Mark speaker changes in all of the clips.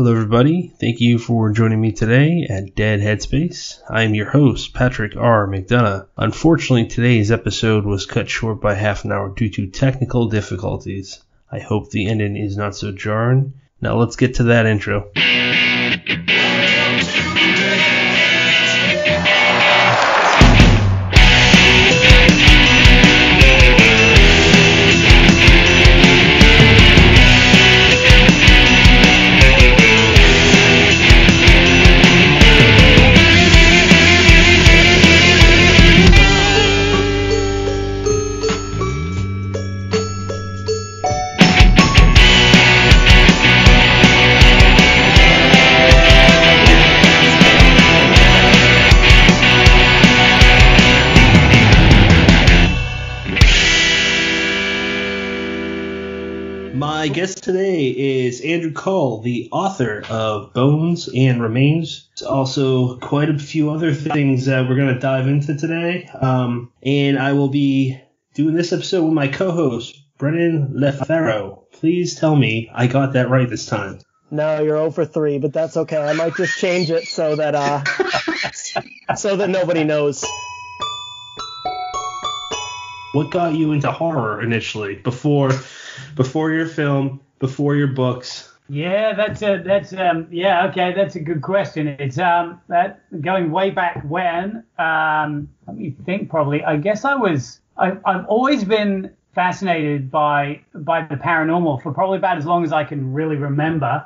Speaker 1: Hello, everybody. Thank you for joining me today at Dead Headspace. I am your host, Patrick R. McDonough. Unfortunately, today's episode was cut short by half an hour due to technical difficulties. I hope the ending is not so jarring. Now let's get to that intro. My guest today is Andrew Cull, the author of Bones and Remains. There's also quite a few other things that we're going to dive into today. And I will be doing this episode with my co-host, Brennan Lefaro. Please tell me I got that right this time.
Speaker 2: No, you're 0 for 3, but that's okay. I might just change it so that nobody knows.
Speaker 1: What got you into horror initially, before your film, before your books?
Speaker 3: Yeah, that's a good question. It's that going way back when. Let me think. Probably, I guess I've always been fascinated by the paranormal for probably about as long as I can really remember.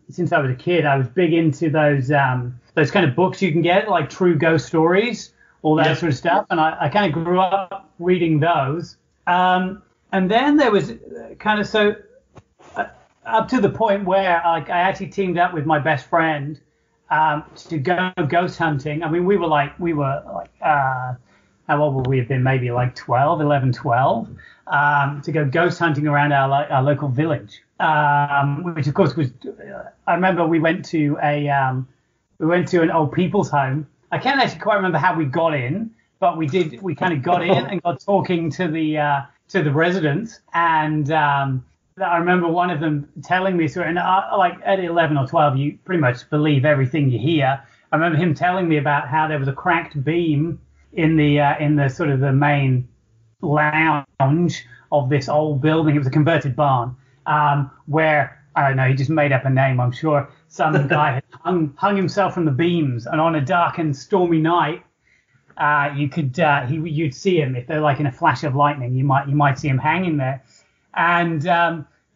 Speaker 3: Since I was a kid, I was big into those kind of books you can get, like true ghost stories, all that sort of stuff. And I kind of grew up reading those. And then there was kind of up to the point where I actually teamed up with my best friend to go ghost hunting. I mean, we were like how old would we have been? Maybe like 11, 12, to go ghost hunting around our local village, which of course was. I remember we went to an old people's home. I can't actually quite remember how we got in, but we did. We kind of got in and got talking to the residents, and I remember one of them telling me, and like at 11 or 12, you pretty much believe everything you hear. I remember him telling me about how there was a cracked beam in the sort of the main lounge of this old building. It was a converted barn, where, I don't know, he just made up a name, I'm sure. Some guy had hung himself from the beams, and on a dark and stormy night, you'd see him. If they're like in a flash of lightning, you might see him hanging there. And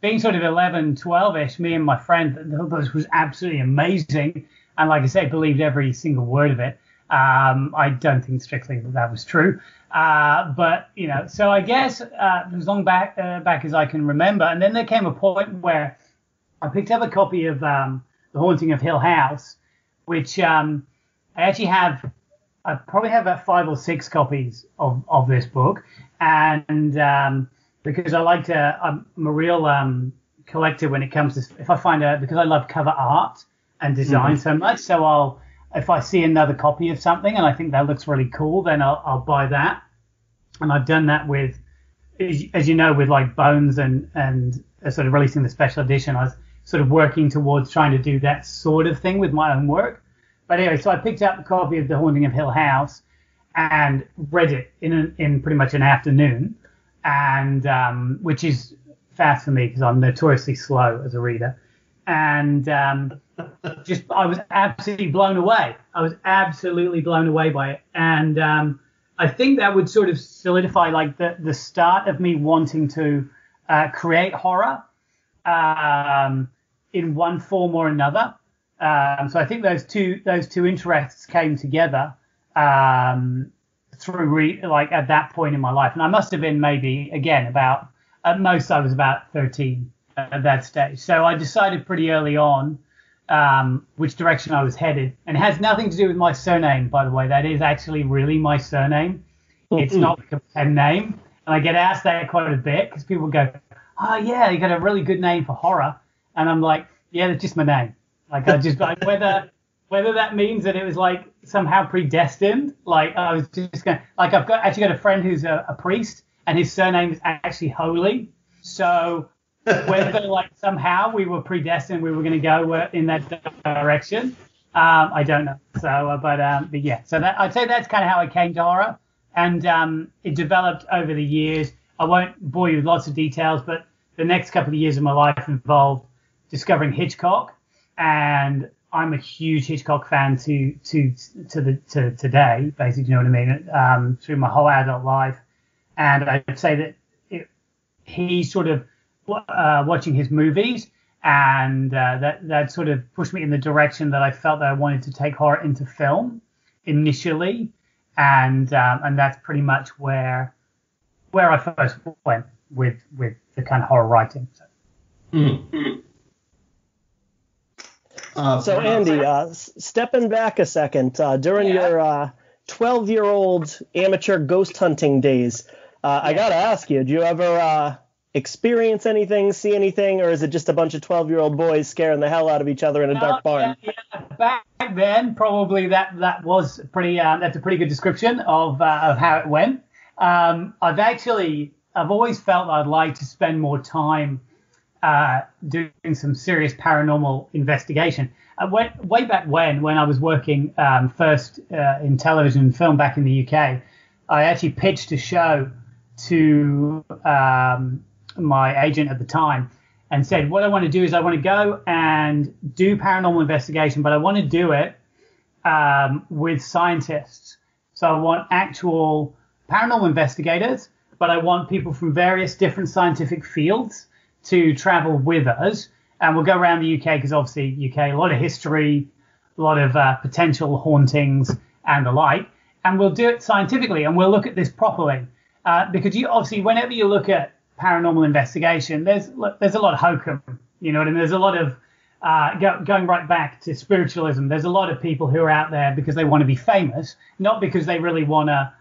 Speaker 3: being sort of 11, 12-ish, me and my friend, this was absolutely amazing. And like I say, believed every single word of it. I don't think strictly that was true. But, you know, so I guess as long back as I can remember. And then there came a point where I picked up a copy of The Haunting of Hill House, which I actually have. I probably have about 5 or 6 copies of this book. And because I like to, I'm a real collector when it comes to, if I find because I love cover art and design so much. So if I see another copy of something and I think that looks really cool, then I'll buy that. And I've done that with, as you know, with like Bones and sort of releasing the special edition. I was sort of working towards trying to do that sort of thing with my own work. But anyway, so I picked up a copy of The Haunting of Hill House and read it in pretty much an afternoon, and which is fast for me because I'm notoriously slow as a reader. And I was absolutely blown away. I was absolutely blown away by it. And I think that would sort of solidify like the start of me wanting to create horror in one form or another. So I think those two interests came together through like at that point in my life, and I must have been maybe again about at most I was about 13 at that stage. So I decided pretty early on which direction I was headed, and it has nothing to do with my surname, by the way. That is actually really my surname. It's not like a pen name, and I get asked that quite a bit because people go, "Oh yeah, you got a really good name for horror," and I'm like, "Yeah, it's just my name." Like I just like whether that means that it was like somehow predestined. Like I was just going like I've actually got a friend who's a priest and his surname is actually Holy. So Whether like somehow we were predestined, we were going to go in that direction, I don't know. So, but yeah. So that I'd say that's kind of how I came to horror, and it developed over the years. I won't bore you with lots of details, but the next couple of years of my life involved discovering Hitchcock, and I'm a huge Hitchcock fan to today, basically. You know what I mean? Through my whole adult life, and I'd say that he sort of watching his movies, and that sort of pushed me in the direction that I felt that I wanted to take horror into film initially, and that's pretty much where I first went with the kind of horror writing. So.
Speaker 1: Mm.
Speaker 2: So Andy, stepping back a second, during your 12-year-old amateur ghost hunting days, I gotta ask you, do you ever experience anything, see anything, or is it just a bunch of 12-year-old boys scaring the hell out of each other in a dark barn?
Speaker 3: Yeah. Back then, probably that was pretty. That's a pretty good description of how it went. I've always felt I'd like to spend more time doing some serious paranormal investigation. Way back when I was working first in television and film back in the UK, I actually pitched a show to my agent at the time and said, what I want to do is I want to go and do paranormal investigation, but I want to do it with scientists. So I want actual paranormal investigators, but I want people from various different scientific fields to travel with us. And we'll go around the UK because obviously UK, a lot of history, a lot of potential hauntings and the like. And we'll do it scientifically and we'll look at this properly. Because you obviously, whenever you look at paranormal investigation, there's a lot of hokum, you know what I mean? There's a lot of going right back to spiritualism. There's a lot of people who are out there because they want to be famous, not because they really want to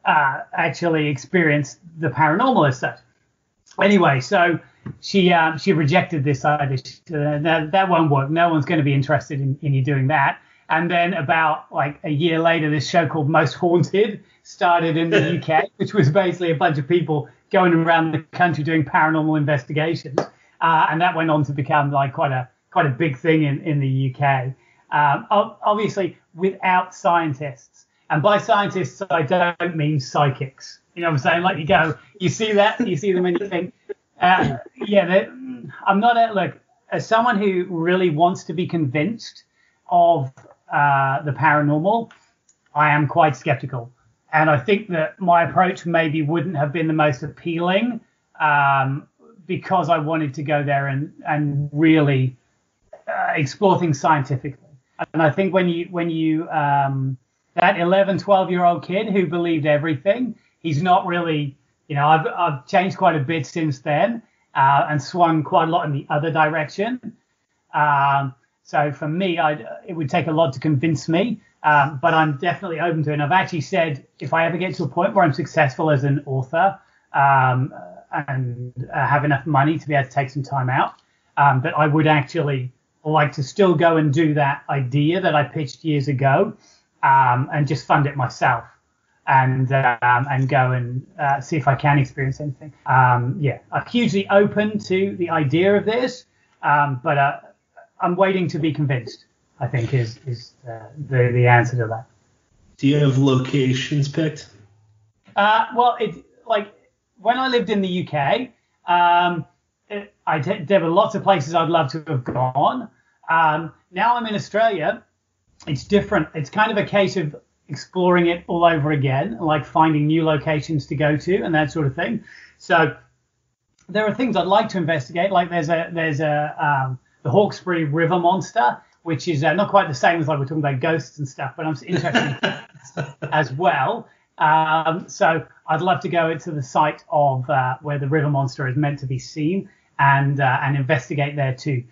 Speaker 3: actually experience the paranormal as such. Anyway, so she rejected this idea. She said, that won't work. No one's going to be interested in you doing that. And then about like a year later, this show called Most Haunted started in the UK, which was basically a bunch of people going around the country doing paranormal investigations. And that went on to become like quite a big thing in the UK. Obviously, without scientists. And by scientists, I don't mean psychics. You know what I'm saying? Like you see them and you think, I'm not look, as someone who really wants to be convinced of the paranormal, I am quite skeptical. And I think that my approach maybe wouldn't have been the most appealing because I wanted to go there and really explore things scientifically. And I think when you that 11, 12-year-old kid who believed everything, he's not really, I've changed quite a bit since then and swung quite a lot in the other direction. So for me, it would take a lot to convince me, but I'm definitely open to it. And I've actually said if I ever get to a point where I'm successful as an author and have enough money to be able to take some time out, that I would actually like to still go and do that idea that I pitched years ago and just fund it myself and go and see if I can experience anything. I'm hugely open to the idea of this, but I'm waiting to be convinced, I think is the answer to that.
Speaker 1: Do you have locations picked?
Speaker 3: Well, it's like when I lived in the UK, there were lots of places I'd love to have gone. Now I'm in Australia. It's different. It's kind of a case of exploring it all over again, like finding new locations to go to and that sort of thing. So there are things I'd like to investigate. Like there's the Hawkesbury River Monster, which is not quite the same as like we're talking about ghosts and stuff, but I'm interested in as well. So I'd love to go into the site of where the River Monster is meant to be seen and investigate there too.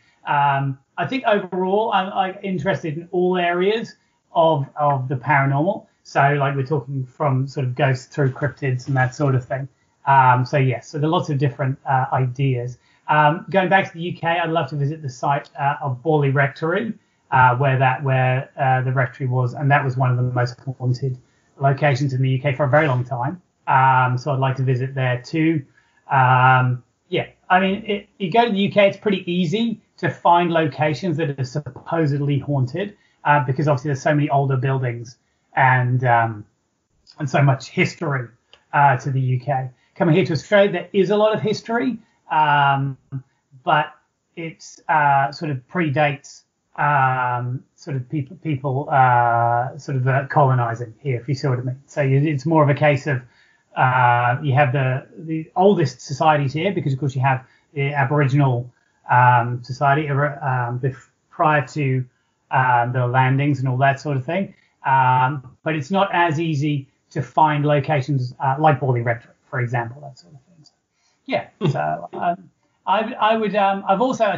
Speaker 3: I think overall I'm interested in all areas of the paranormal. So like we're talking from sort of ghosts through cryptids and that sort of thing. So there are lots of different ideas. Going back to the UK, I'd love to visit the site of Borley Rectory, where the rectory was, and that was one of the most haunted locations in the UK for a very long time. So I'd like to visit there too. Yeah, I mean, you go to the UK, it's pretty easy to find locations that are supposedly haunted because obviously there's so many older buildings and so much history to the UK. Coming here to Australia, there is a lot of history, but it's sort of predates sort of people colonizing here, if you see what I mean. So it's more of a case of you have the oldest societies here because, of course, you have the Aboriginal society prior to the landings and all that sort of thing. But it's not as easy to find locations like Borley Rectory, for example, that sort of thing. So, yeah. So I'll tell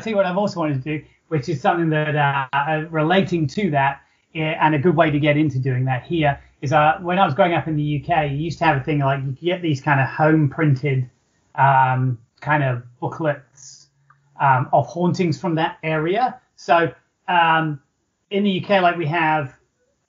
Speaker 3: you what I've also wanted to do, which is something that relating to that, and a good way to get into doing that here is when I was growing up in the UK, you used to have a thing like you could get these kind of home printed kind of booklets of hauntings from that area. So in the UK, like we have,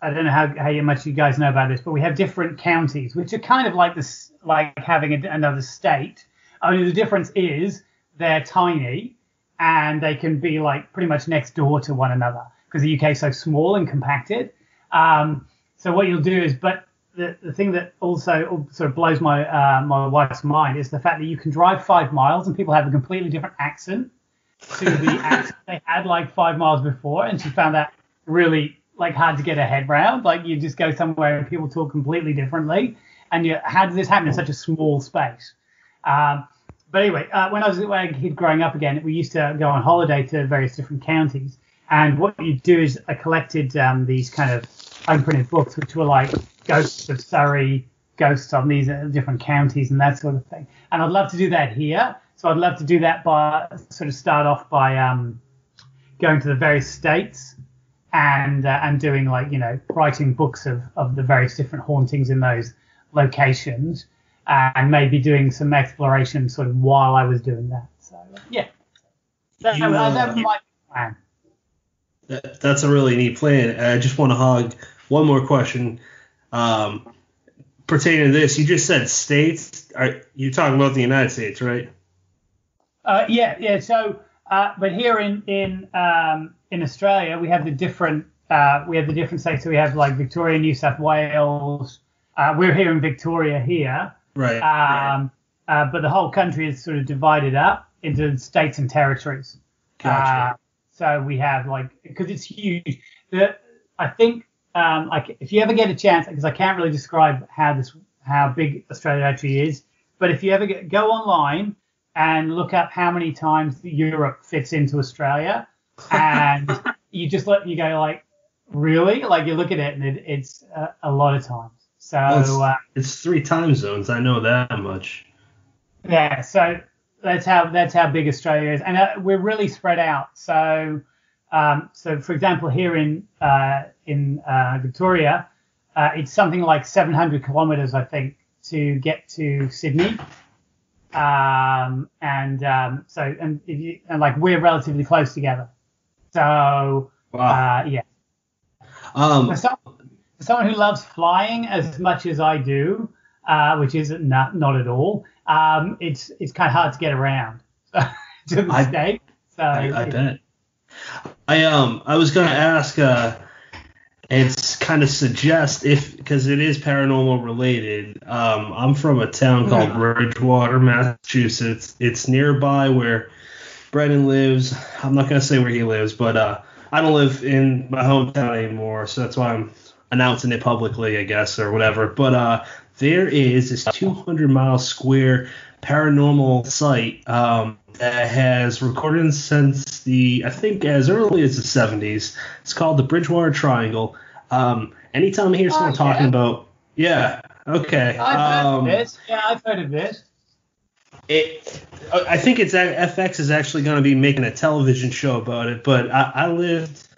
Speaker 3: I don't know how much you guys know about this, but we have different counties, which are kind of like this, like having another state. Only the difference is they're tiny and they can be like pretty much next door to one another because the UK is so small and compacted. So what you'll do is, but the thing that also sort of blows my wife's mind is the fact that you can drive 5 miles and people have a completely different accent to the accent they had like 5 miles before, and she found that really like hard to get her head around. Like you just go somewhere and people talk completely differently, and how does this happen in such a small space? But anyway, when I was a kid growing up again, we used to go on holiday to various different counties, and what you do is I collected these kind of unprinted books, which were like Ghosts of Surrey, Ghosts of these different counties, and that sort of thing. And I'd love to do that here. So I'd love to do that by sort of start off by going to the various states and doing like, writing books of the various different hauntings in those locations, and maybe doing some exploration sort of while I was doing that. So yeah, that was my plan.
Speaker 1: That's a really neat plan. I just want to hog one more question pertaining to this. You just said states. You're talking about the United States, right?
Speaker 3: Yeah. So, but here in Australia, we have the different states. So we have like Victoria, New South Wales. We're here in Victoria here.
Speaker 1: Right.
Speaker 3: But the whole country is sort of divided up into states and territories.
Speaker 1: Gotcha.
Speaker 3: So we have because it's huge. I think if you ever get a chance, because I can't really describe how big Australia actually is, but if you ever go online and look up how many times Europe fits into Australia, and you go like, really? Like you look at it and it's a lot of times. So
Speaker 1: it's 3 time zones. I know that much.
Speaker 3: Yeah. So that's how big Australia is, and we're really spread out. So for example, here in Victoria, it's something like 700 kilometers, I think, to get to Sydney. And we're relatively close together. So
Speaker 1: wow.
Speaker 3: Yeah. For someone who loves flying as much as I do, which is not at all, it's kind of hard to get around to the state. So
Speaker 1: I bet. I was going to ask and kind of suggest because it is paranormal related. I'm from a town called Bridgewater, Massachusetts. It's nearby where Brennan lives. I'm not going to say where he lives, but I don't live in my hometown anymore, so that's why I'm announcing it publicly, I guess, or whatever. But there is this 200-mile square paranormal site that has recorded since I think as early as the 70s. It's called the Bridgewater Triangle. Anytime I hear someone talking about, yeah, okay.
Speaker 3: I've heard of this. Yeah, I've heard of this.
Speaker 1: I think FX is actually going to be making a television show about it, but I lived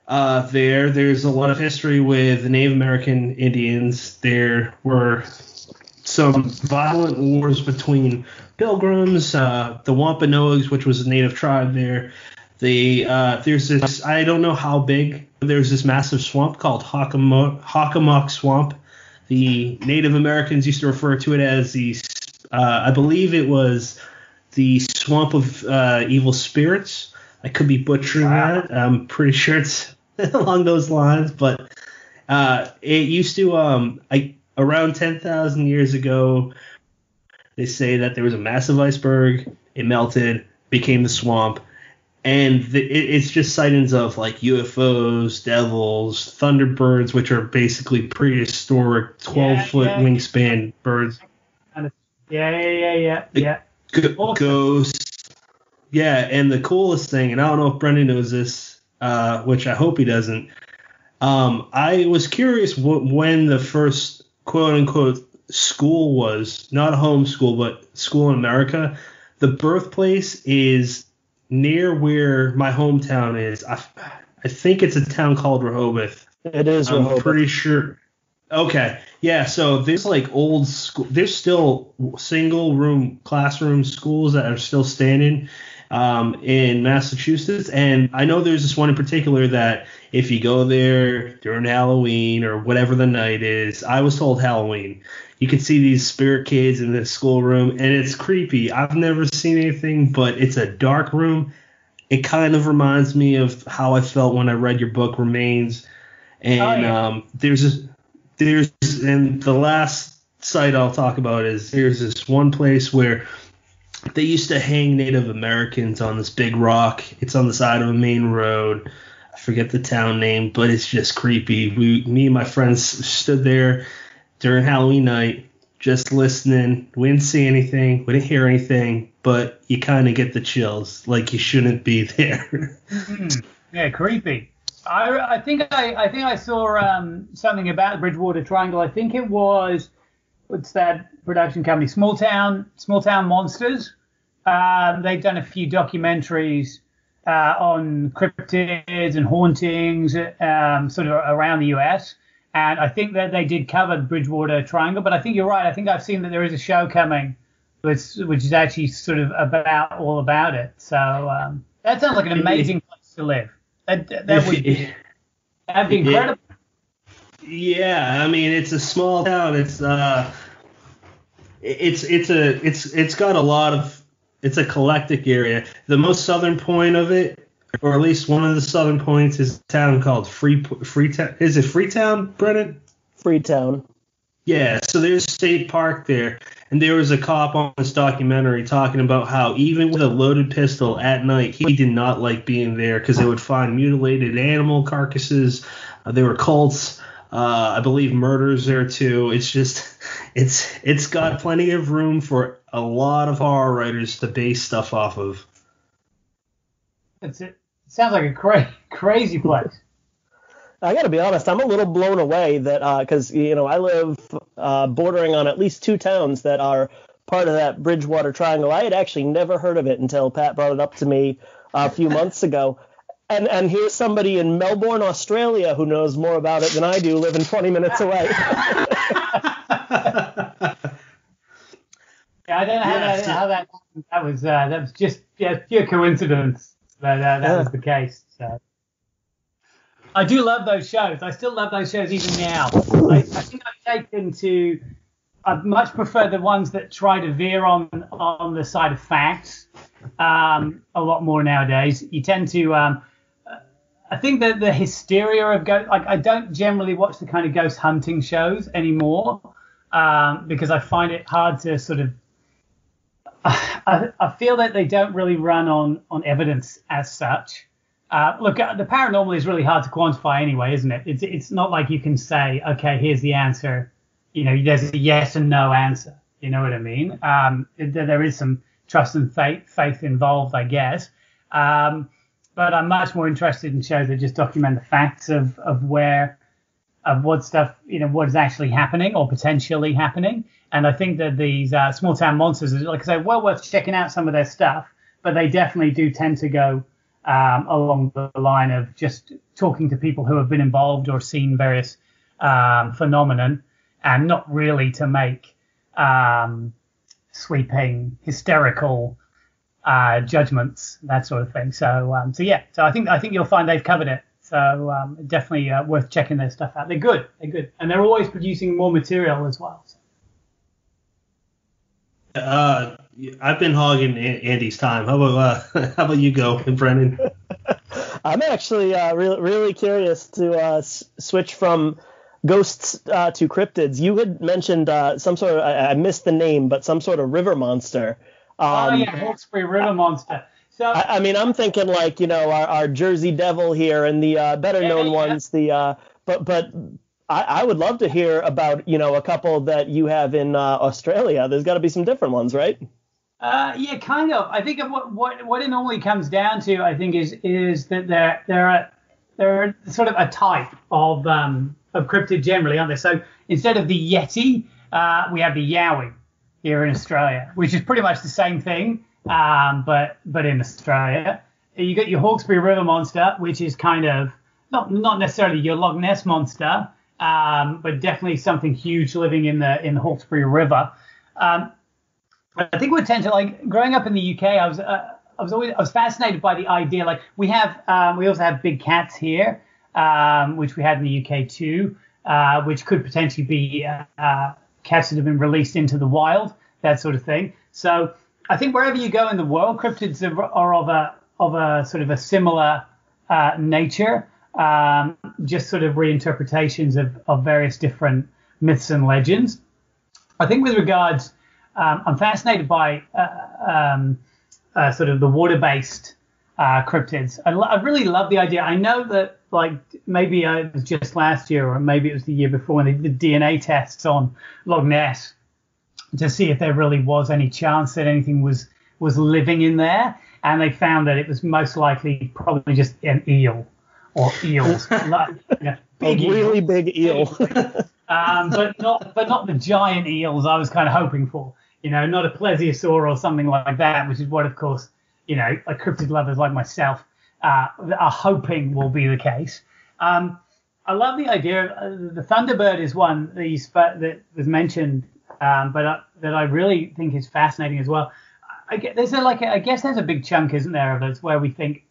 Speaker 1: there. There's a lot of history with the Native American Indians. There were some violent wars between Pilgrims, the Wampanoags, which was a native tribe there. There's this, I don't know how big, but there's this massive swamp called Hockomock Swamp. The Native Americans used to refer to it as I believe it was the Swamp of Evil Spirits. I could be butchering that. I'm pretty sure it's along those lines, but it used to around 10,000 years ago. They say that there was a massive iceberg. It melted, became the swamp, and it's just sightings of like UFOs, devils, thunderbirds, which are basically prehistoric 12-foot wingspan birds.
Speaker 3: Yeah. Awesome.
Speaker 1: Ghosts. Yeah, and the coolest thing, and I don't know if Brendan knows this, which I hope he doesn't. I was curious when the first quote-unquote school was, not a home school, but school in America. The birthplace is near where my hometown is. I think it's a town called Rehoboth.
Speaker 2: It is Rehoboth.
Speaker 1: I'm pretty sure. Okay. Yeah, so there's like old school. There's still single room classroom schools that are still standing in Massachusetts. And I know there's this one in particular that if you go there during Halloween or whatever the night is, I was told Halloween, you can see these spirit kids in the schoolroom, and it's creepy. I've never seen anything, but it's a dark room. It kind of reminds me of how I felt when I read your book, Remains. And and the last site I'll talk about is there's this one place where they used to hang Native Americans on this big rock. It's on the side of a main road. I forget the town name, but it's just creepy. Me and my friends stood there during Halloween night, just listening. We didn't see anything. We didn't hear anything, but you kind of get the chills, like you shouldn't be there.
Speaker 3: Yeah, creepy. I think I saw something about the Bridgewater Triangle. I think it was, what's that production company? Small Town Monsters. They've done a few documentaries on cryptids and hauntings, sort of around the US. And I think that they did cover the Bridgewater Triangle, but I think you're right. I think I've seen that there is a show coming, which is actually sort of all about it. So that sounds like an amazing place to live. That'd be incredible.
Speaker 1: Yeah, I mean it's a small town. It's got a lot of. It's a eclectic area. The most southern point of it, or at least one of the southern points, is a town called Freetown. Is it Freetown, Brennan?
Speaker 2: Freetown.
Speaker 1: Yeah, so there's a state park there, and there was a cop on this documentary talking about how even with a loaded pistol at night, he did not like being there because they would find mutilated animal carcasses. There were cults. I believe murders there too. It's just, it's got plenty of room for a lot of horror writers to base stuff off of.
Speaker 3: That's it. Sounds like a crazy place.
Speaker 2: I got to be honest, I'm a little blown away that because I live bordering on at least two towns that are part of that Bridgewater Triangle. I had actually never heard of it until Pat brought it up to me a few months ago. And here's somebody in Melbourne, Australia, who knows more about it than I do, living 20 minutes away.
Speaker 3: Yeah, I don't know how that was. That was just pure coincidence that was the case. So. I do love those shows. I still love those shows even now. I think I much prefer the ones that try to veer on the side of facts a lot more nowadays. You tend to, I think that the hysteria of I don't generally watch the kind of ghost hunting shows anymore because I find it hard to sort of, I feel that they don't really run on evidence as such. Look, the paranormal is really hard to quantify anyway, isn't it? It's not like you can say, okay, here's the answer. There's a yes and no answer. You know what I mean? There is some trust and faith involved, I guess. But I'm much more interested in shows that just document the facts of what stuff, what is actually happening or potentially happening. And I think that these small town monsters, like I say, well worth checking out some of their stuff, but they definitely do tend to go along the line of just talking to people who have been involved or seen various phenomenon, and not really to make sweeping, hysterical judgments, that sort of thing. So I think you'll find they've covered it. So definitely worth checking their stuff out. They're good, and they're always producing more material as well. So.
Speaker 1: I've been hogging Andy's time. How about you go, Brennan?
Speaker 2: I'm actually really curious to switch from ghosts to cryptids. You had mentioned some sort of, I missed the name, but some sort of river monster.
Speaker 3: Hawkesbury River Monster. So
Speaker 2: I mean, I'm thinking like, our Jersey Devil here and the better known ones. But I would love to hear about, a couple that you have in Australia. There's got to be some different ones, right?
Speaker 3: Yeah, kind of. I think of what it normally comes down to, I think, is that they're sort of a type of cryptid generally, aren't they? So instead of the Yeti, we have the Yowie here in Australia, which is pretty much the same thing, but in Australia. You got your Hawkesbury River Monster, which is kind of not necessarily your Loch Ness Monster, but definitely something huge living in the Hawkesbury River. I think we tend to, like, growing up in the UK, I was fascinated by the idea. Like, we also have big cats here, which we had in the UK too, which could potentially be cats that have been released into the wild, that sort of thing. So I think wherever you go in the world, cryptids are of a sort of a similar nature, just sort of reinterpretations of various different myths and legends. I think with regards, I'm fascinated by sort of the water-based cryptids. I really love the idea. I know that, like, maybe it was just last year or maybe it was the year before when they did DNA tests on Loch Ness to see if there really was any chance that anything was living in there, and they found that it was most likely probably just an eel or eels,
Speaker 2: big really
Speaker 3: eels.
Speaker 2: Big eel.
Speaker 3: But not the giant eels I was kind of hoping for. Not a plesiosaur or something like that, which is what, of course, like cryptid lovers like myself are hoping will be the case. I love the idea of the Thunderbird is one that was mentioned, but that I really think is fascinating as well. I guess there's a big chunk, isn't there, of us where we think,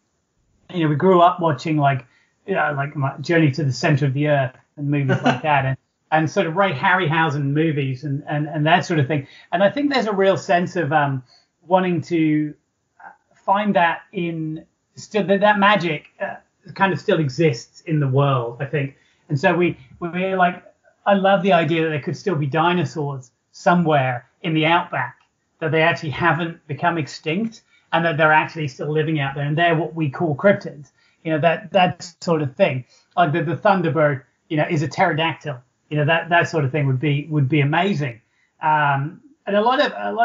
Speaker 3: we grew up watching like my Journey to the Center of the Earth and movies like that, and sort of Ray Harryhausen movies and that sort of thing. And I think there's a real sense of wanting to find that that magic kind of still exists in the world, I think. And so we're like, I love the idea that there could still be dinosaurs somewhere in the outback, that they actually haven't become extinct and that they're actually still living out there. And they're what we call cryptids, that sort of thing. Like the Thunderbird, is a pterodactyl. That sort of thing would be amazing. And a lot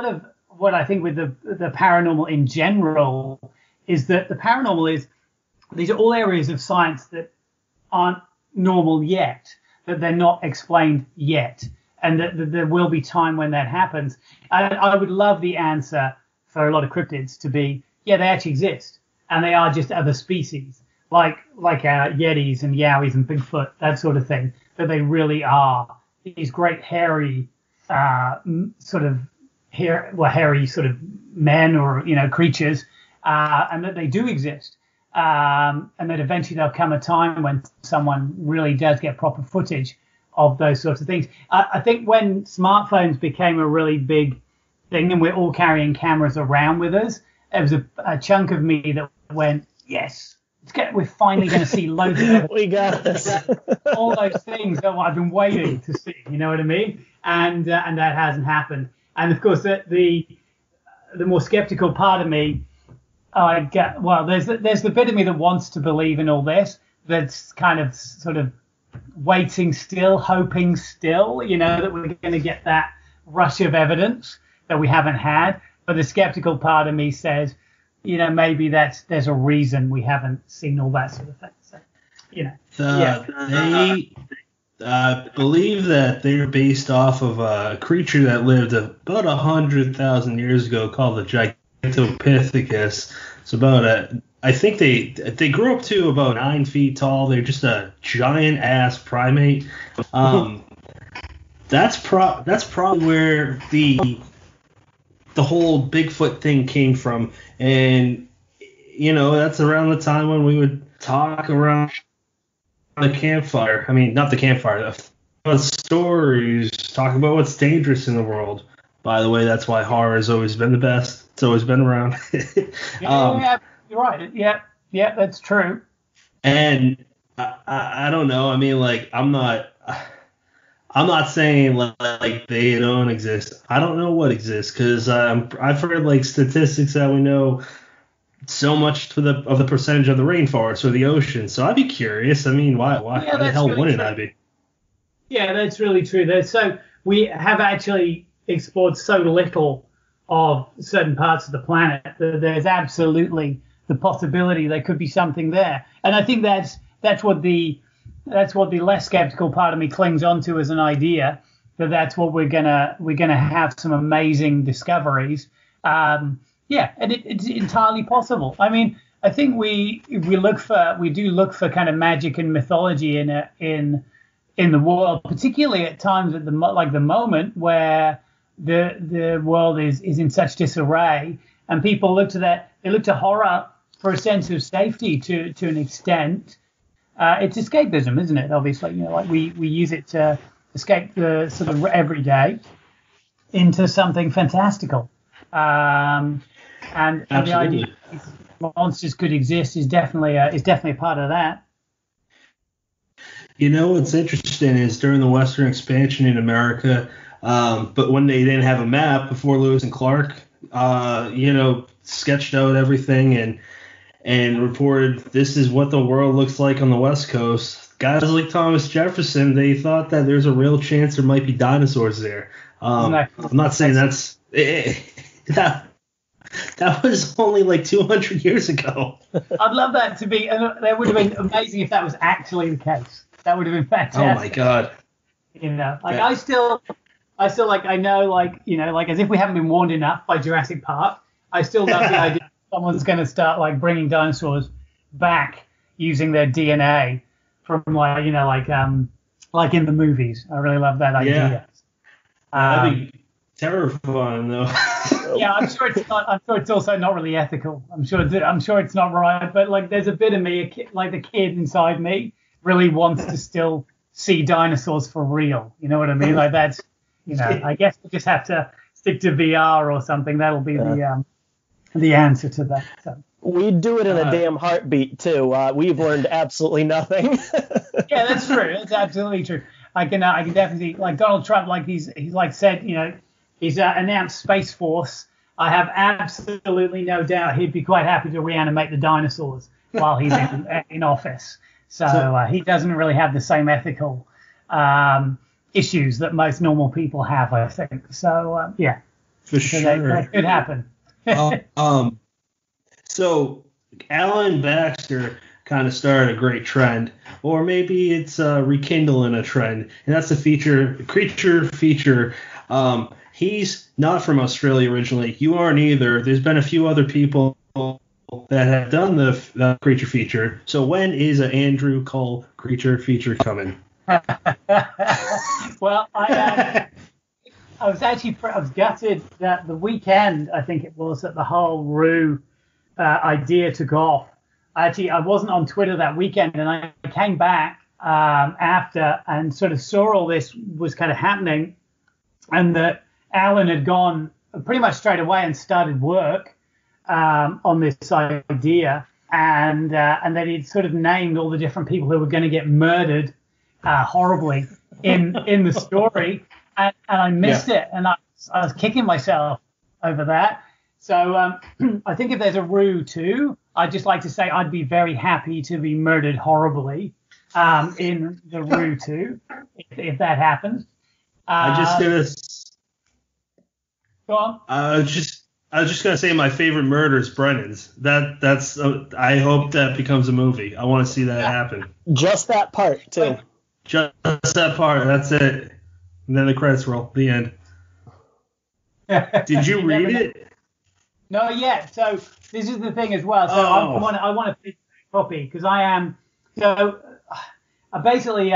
Speaker 3: of what I think with the paranormal in general is that the paranormal is, these are all areas of science that aren't normal yet, that they're not explained yet, and that there will be time when that happens. And I would love the answer for a lot of cryptids to be, yeah, they actually exist, and they are just other species, like Yetis and Yowies and Bigfoot, that sort of thing, that they really are these great hairy hairy sort of men or creatures, and that they do exist, and that eventually there'll come a time when someone really does get proper footage of those sorts of things. I think when smartphones became a really big thing and we're all carrying cameras around with us, there was a chunk of me that went, yes, we're finally going to see loads of
Speaker 2: we got this.
Speaker 3: all those things that I've been waiting to see, you know what I mean? And that hasn't happened. And of course, the more skeptical part of me, there's the bit of me that wants to believe in all this, that's kind of sort of waiting still, hoping still, that we're going to get that rush of evidence that we haven't had. But the skeptical part of me says, maybe there's a reason we haven't seen all that sort of thing. So,
Speaker 1: They believe that they're based off of a creature that lived about 100,000 years ago called the Gigantopithecus. It's about I think they grew up to about 9 feet tall. They're just a giant ass primate. That's probably where the whole Bigfoot thing came from, and that's around the time when we would talk around the campfire. I mean, not the campfire, the stories, talk about what's dangerous in the world. By the way, that's why horror has always been the best. It's always been around.
Speaker 3: Yeah, you're right. Yeah, that's true.
Speaker 1: And I don't know. I mean, like, I'm not saying like they don't exist. I don't know what exists because I've heard like statistics that we know so much of the percentage of the rainforest or the ocean. So I'd be curious. I mean, why
Speaker 3: Yeah,
Speaker 1: the hell
Speaker 3: really
Speaker 1: wouldn't
Speaker 3: true.
Speaker 1: I be?
Speaker 3: Yeah, that's really true. So we have actually explored so little of certain parts of the planet that there's absolutely the possibility there could be something there. And I think that's what the less skeptical part of me clings onto as an idea, that's what we're gonna have some amazing discoveries. Yeah, and it's entirely possible. I mean, I think we do look for kind of magic and mythology in the world, particularly at times at the moment where the world is in such disarray, and people look to horror for a sense of safety to an extent. It's escapism, isn't it? Obviously, like we use it to escape the sort of everyday into something fantastical. And the idea that monsters could exist is definitely a part of that.
Speaker 1: What's interesting is during the Western expansion in America, but when they didn't have a map before Lewis and Clark, sketched out everything and reported this is what the world looks like on the West Coast. Guys like Thomas Jefferson, they thought that there's a real chance there might be dinosaurs there. I'm not saying that's that was only like 200 years ago.
Speaker 3: I'd love that to be, and that would have been amazing if that was actually the case. That would have been fantastic.
Speaker 1: Oh my God.
Speaker 3: I still like, I know, like, like as if we haven't been warned enough by Jurassic Park, I still love the idea that someone's going to start like bringing dinosaurs back using their DNA from like in the movies. I really love that idea.
Speaker 1: That'd be terrifying though.
Speaker 3: Yeah, I'm sure it's not. I'm sure it's also not really ethical. I'm sure it's not right. But like, there's a bit of me, the kid inside me, really wants to still see dinosaurs for real. You know what I mean? Like that's, I guess we just have to stick to VR or something. That'll be the answer to that. So.
Speaker 2: We'd do it in a damn heartbeat too. We've learned absolutely nothing.
Speaker 3: Yeah, that's true. That's absolutely true. I can definitely, like Donald Trump, like he's like said, he's announced Space Force. I have absolutely no doubt he'd be quite happy to reanimate the dinosaurs while he's in office. So he doesn't really have the same ethical issues that most normal people have, I think. So yeah,
Speaker 1: for sure,
Speaker 3: that could happen.
Speaker 1: So Alan Baxter kind of started a great trend, or maybe it's rekindling a trend, and that's the creature feature. He's not from Australia originally. You aren't either. There's been a few other people that have done the creature feature. So when is an Andrew Cull creature feature coming?
Speaker 3: Well, I was gutted that the weekend, I think it was, that the whole Rue idea took off. I wasn't on Twitter that weekend, and I came back after and sort of saw all this was kind of happening, and that Alan had gone pretty much straight away and started work on this idea, and that he'd sort of named all the different people who were going to get murdered horribly in the story, and I missed it, and I was kicking myself over that. So I think if there's a Rue 2, I'd just like to say I'd be very happy to be murdered horribly in the Rue 2 if that happens. Go on.
Speaker 1: I was just gonna say my favorite murder is Brennan's. That's I hope that becomes a movie. I want to see that happen.
Speaker 2: Just that part too.
Speaker 1: Just that part. That's it. And then the credits roll. The end. Did you read it?
Speaker 3: No, yet. So this is the thing as well. So I want a physical copy because I am. So I basically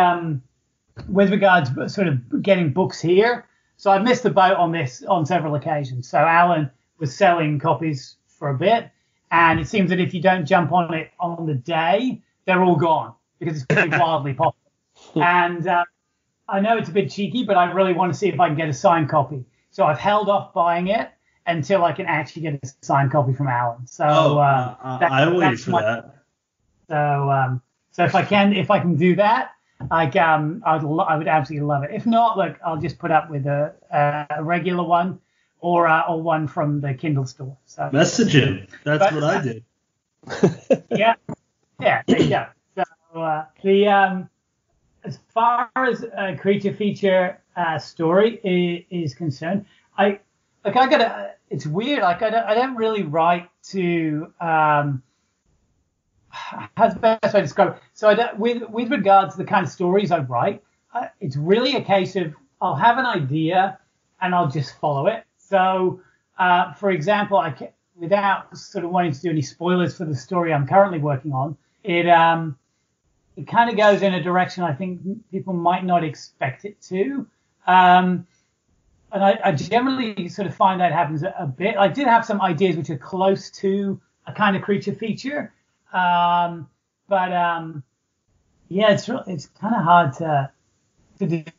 Speaker 3: with regards sort of getting books here. So I've missed the boat on this on several occasions. So Alan was selling copies for a bit, and it seems that if you don't jump on it on the day, they're all gone because it's pretty wildly popular. And I know it's a bit cheeky, but I really want to see if I can get a signed copy. So I've held off buying it until I can actually get a signed copy from Alan. So
Speaker 1: I wait for that.
Speaker 3: So if I can do that, I would absolutely love it. If not, look, I'll just put up with a regular one or one from the Kindle store. So
Speaker 1: message him. That's what I did.
Speaker 3: Yeah, there you go. So as far as a creature feature story is concerned, it's weird. Like I don't really write to how's the best way to describe it? So with regards to the kind of stories I write, it's really a case of I'll have an idea and I'll just follow it. So for example, without sort of wanting to do any spoilers for the story I'm currently working on, it kind of goes in a direction I think people might not expect it to. And I generally sort of find that happens a bit. I did have some ideas which are close to a kind of creature feature. Yeah, it's kind of hard to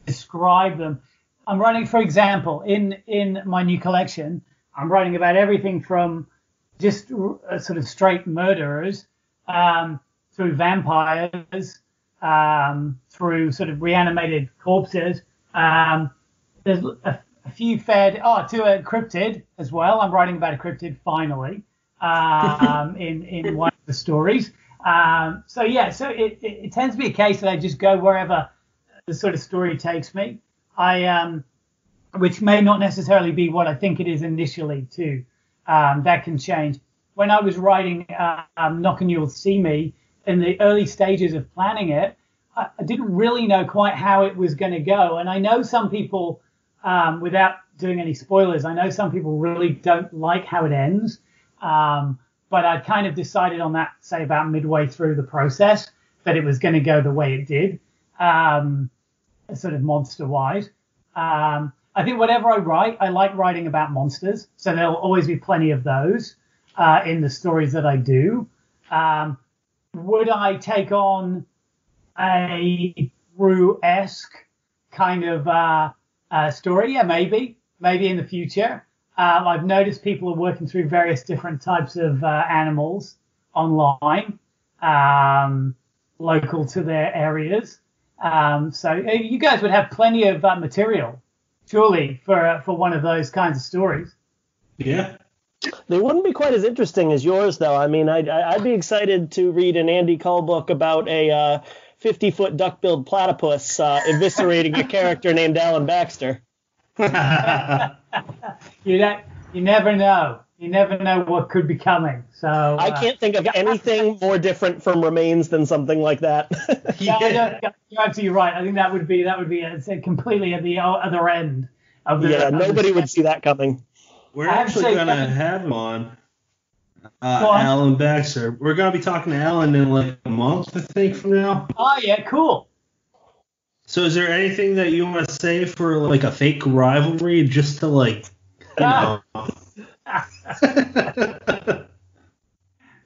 Speaker 3: describe them. I'm writing, for example, in my new collection, I'm writing about everything from just sort of straight murderers, through vampires, through sort of reanimated corpses. There's a few to a cryptid as well. I'm writing about a cryptid finally, in one of the stories. So it tends to be a case that I just go wherever the sort of story takes me. Which may not necessarily be what I think it is initially too. That can change. When I was writing Knock and You'll See Me, in the early stages of planning it, I didn't really know quite how it was going to go. And I know some people, without doing any spoilers, I know some people really don't like how it ends. But I kind of decided on that, say, about midway through the process, that it was going to go the way it did, sort of monster-wise. I think whatever I write, I like writing about monsters. So there'll always be plenty of those in the stories that I do. Would I take on a Brew-esque kind of story? Yeah, maybe in the future. I've noticed people are working through various different types of animals online, local to their areas. So you guys would have plenty of material, surely, for one of those kinds of stories.
Speaker 1: Yeah.
Speaker 2: They wouldn't be quite as interesting as yours, though. I mean, I'd be excited to read an Andy Cull book about a 50-foot duck-billed platypus eviscerating a character named Alan Baxter.
Speaker 3: You never know. You never know what could be coming. So
Speaker 2: I can't think of anything more different from Remains than something like that.
Speaker 3: Yeah, you're absolutely right. I think that would be completely at the other end of the.
Speaker 2: Yeah, nobody would see that coming.
Speaker 1: We're actually going to have him on, Alan Baxter. We're going to be talking to Alan in like a month, I think, from now.
Speaker 3: Oh, yeah, cool.
Speaker 1: So is there anything that you want to say for like a fake rivalry just to like, you know?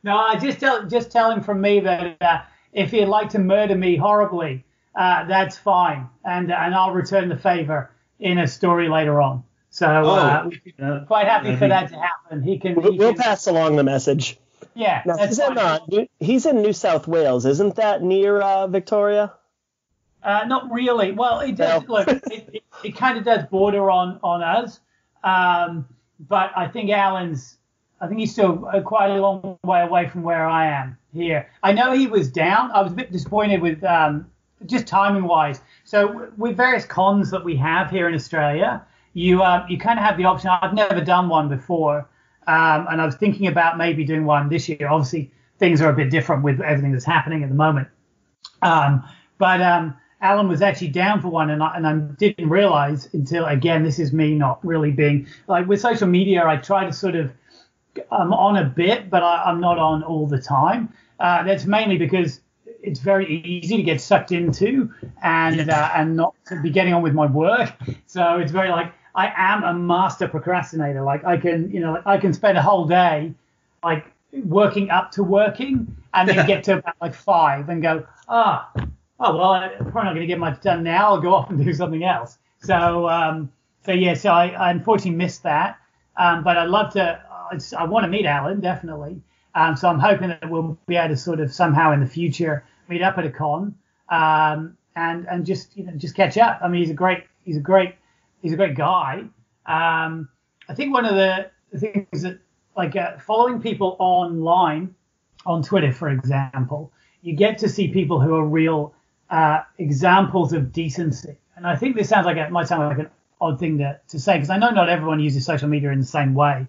Speaker 3: No, just tell him from me that if he'd like to murder me horribly, that's fine, and I'll return the favor in a story later on. So quite happy for that to happen.
Speaker 2: We'll pass along the message.
Speaker 3: Yeah.
Speaker 2: Now, he's in New South Wales, isn't that near Victoria?
Speaker 3: Not really. Well, it does. Look, it kind of does border on us, but I think he's still quite a long way away from where I am here. I know he was down. I was a bit disappointed with just timing wise. So with various cons that we have here in Australia, you kind of have the option. I've never done one before, and I was thinking about maybe doing one this year. Obviously, things are a bit different with everything that's happening at the moment. But Alan was actually down for one, and I didn't realize until, again, this is me not really being like with social media. I try to sort of I'm on a bit, but I'm not on all the time. That's mainly because it's very easy to get sucked into and not to be getting on with my work. So it's very like I am a master procrastinator. Like I can spend a whole day like working up to working and then get to about like 5 and go, well, I'm probably not going to get much done now. I'll go off and do something else. So so I unfortunately missed that. But I'd love to. I want to meet Alan, definitely. So I'm hoping that we'll be able to sort of somehow in the future meet up at a con, and just catch up. I mean, he's a great guy. I think one of the things that following people online on Twitter, for example, you get to see people who are real examples of decency. And I think this might sound like an odd thing to say, because I know not everyone uses social media in the same way.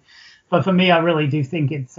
Speaker 3: But for me, I really do think it's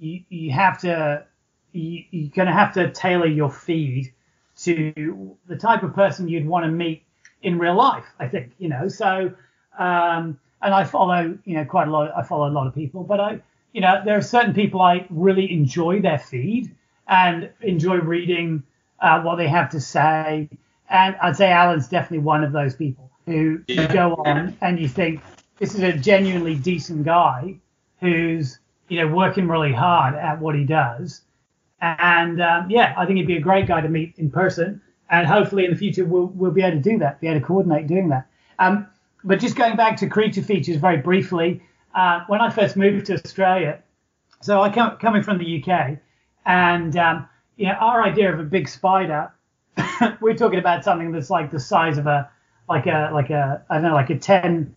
Speaker 3: you're going to have to tailor your feed to the type of person you'd want to meet in real life, I think, So, and I follow, quite a lot. I follow a lot of people, but there are certain people I really enjoy their feed and enjoy reading what they have to say. And I'd say Alan's definitely one of those people who you go on and you think this is a genuinely decent guy who's, working really hard at what he does. And I think he'd be a great guy to meet in person. And hopefully in the future we'll be able to do that, be able to coordinate doing that. But just going back to creature features very briefly, when I first moved to Australia, so I coming from the UK, and our idea of a big spider, we're talking about something that's like the size of a 10. I'm trying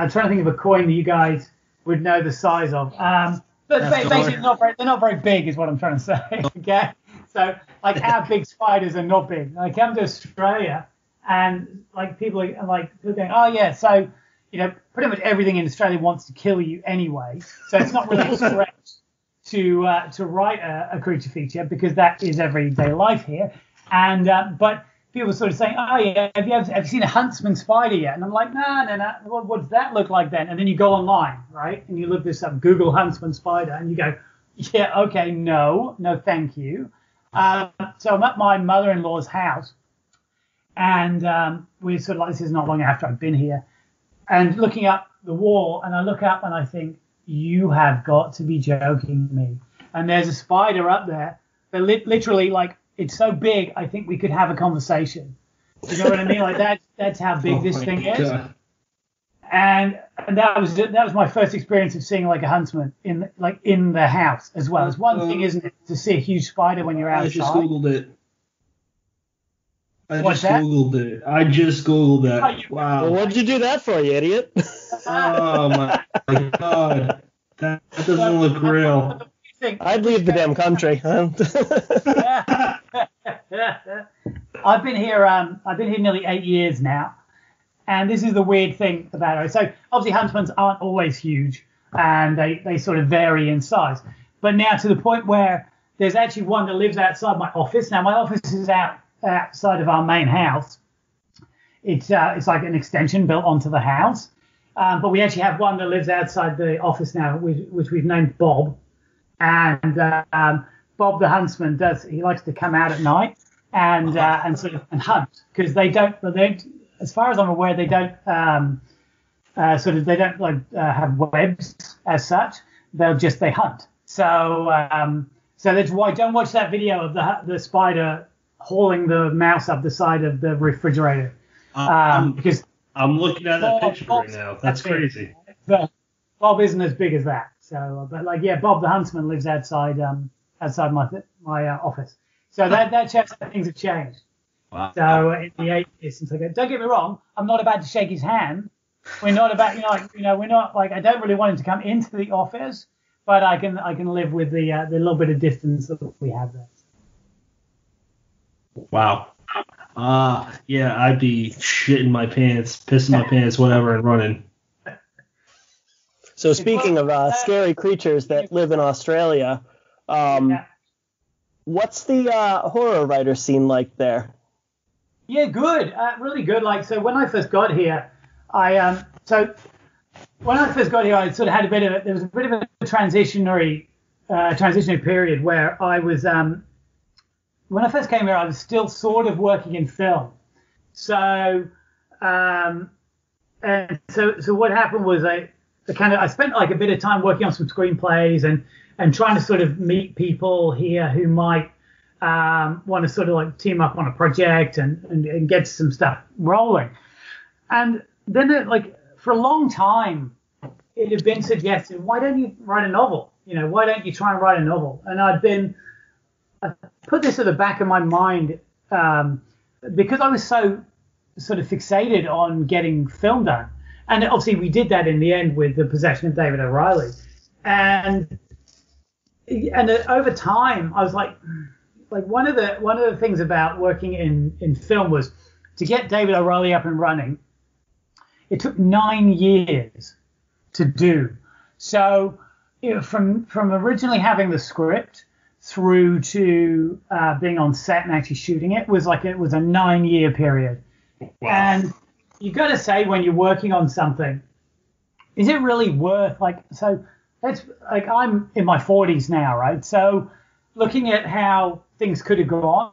Speaker 3: to think of a coin that you guys would know the size of. But basically, they're not very big, is what I'm trying to say. Okay, so our big spiders are not big. I come to Australia, and people are going, oh yeah, so pretty much everything in Australia wants to kill you anyway. So it's not really a stretch to write a creature feature, because that is everyday life here. And but people are sort of saying, oh yeah, have you seen a huntsman spider yet? And I'm like, no. What does that look like then? And then you go online, right? And you look this up, Google huntsman spider, and you go, yeah, okay, no, thank you. So I'm at my mother-in-law's house, and we sort of this is not long after I've been here, and looking up the wall, and I look up and I think, you have got to be joking me. And there's a spider up there that literally it's so big, I think we could have a conversation. You know what I mean? That's how big this thing is. God. And that was my first experience of seeing a huntsman in the house as well. It's one thing, isn't it, to see a huge spider when you're outside.
Speaker 1: I just Googled it. I just Googled that. Wow.
Speaker 2: Well, what'd you do that for, you idiot?
Speaker 1: Oh my God. That doesn't look real.
Speaker 2: I'd leave the damn country.
Speaker 3: I've been here nearly 8 years now, and this is the weird thing about it. So obviously huntsmen aren't always huge, and they sort of vary in size. But now to the point where there's actually one that lives outside my office. Now my office is outside of our main house. It's like an extension built onto the house, but we actually have one that lives outside the office now, which we've named Bob. And Bob the huntsman he likes to come out at night and hunt, because they don't, as far as I'm aware, they don't have webs as such. They hunt. So that's why don't watch that video of the spider hauling the mouse up the side of the refrigerator. Because
Speaker 1: I'm looking at that picture right now. That's crazy.
Speaker 3: But Bob isn't as big as that. So, but Bob the huntsman lives outside my office. So that shows that things have changed.
Speaker 1: Wow.
Speaker 3: So in the 8 years since I go, don't get me wrong, I'm not about to shake his hand. We're not about, we're not I don't really want him to come into the office, but I can live with the little bit of distance that we have there.
Speaker 1: Wow. Yeah, I'd be shitting my pants, pissing my pants, whatever, and running.
Speaker 2: So speaking of scary creatures that live in Australia, what's the horror writer scene like there?
Speaker 3: Yeah, good, really good. So when I first got here, I sort of had there was a bit of a transitionary period where I was when I first came here, I was still sort of working in film. So what happened was I spent a bit of time working on some screenplays and trying to sort of meet people here who might want to sort of team up on a project and get some stuff rolling. And for a long time, it had been suggested, why don't you write a novel? Why don't you try and write a novel? And I put this at the back of my mind because I was so sort of fixated on getting film done. And obviously we did that in the end with The Possession of David O'Reilly. And over time, I was like one of the things about working in film was to get David O'Reilly up and running. It took 9 years to do. So from originally having the script through to being on set and actually shooting it was a 9-year period. Wow. And you got to say, when you're working on something, is it really worth I'm in my 40s now, right? So looking at how things could have gone,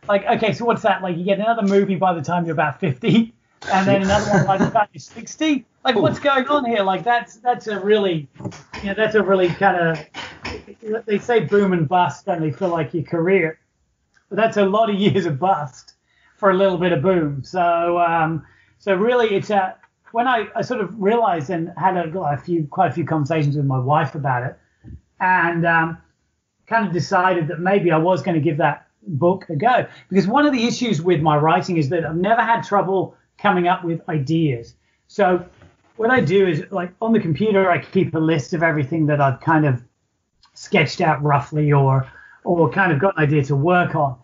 Speaker 3: okay, so what's that? You get another movie by the time you're about 50, and then another one by the time you're 60. What's going on here? That's a really kind of, they say boom and bust, don't they, for your career? But that's a lot of years of bust for a little bit of boom. So really, it's when I sort of realized and had quite a few conversations with my wife about it, and kind of decided that maybe I was going to give that book a go. Because one of the issues with my writing is that I've never had trouble coming up with ideas. So what I do is, on the computer, I keep a list of everything that I've kind of sketched out roughly or kind of got an idea to work on.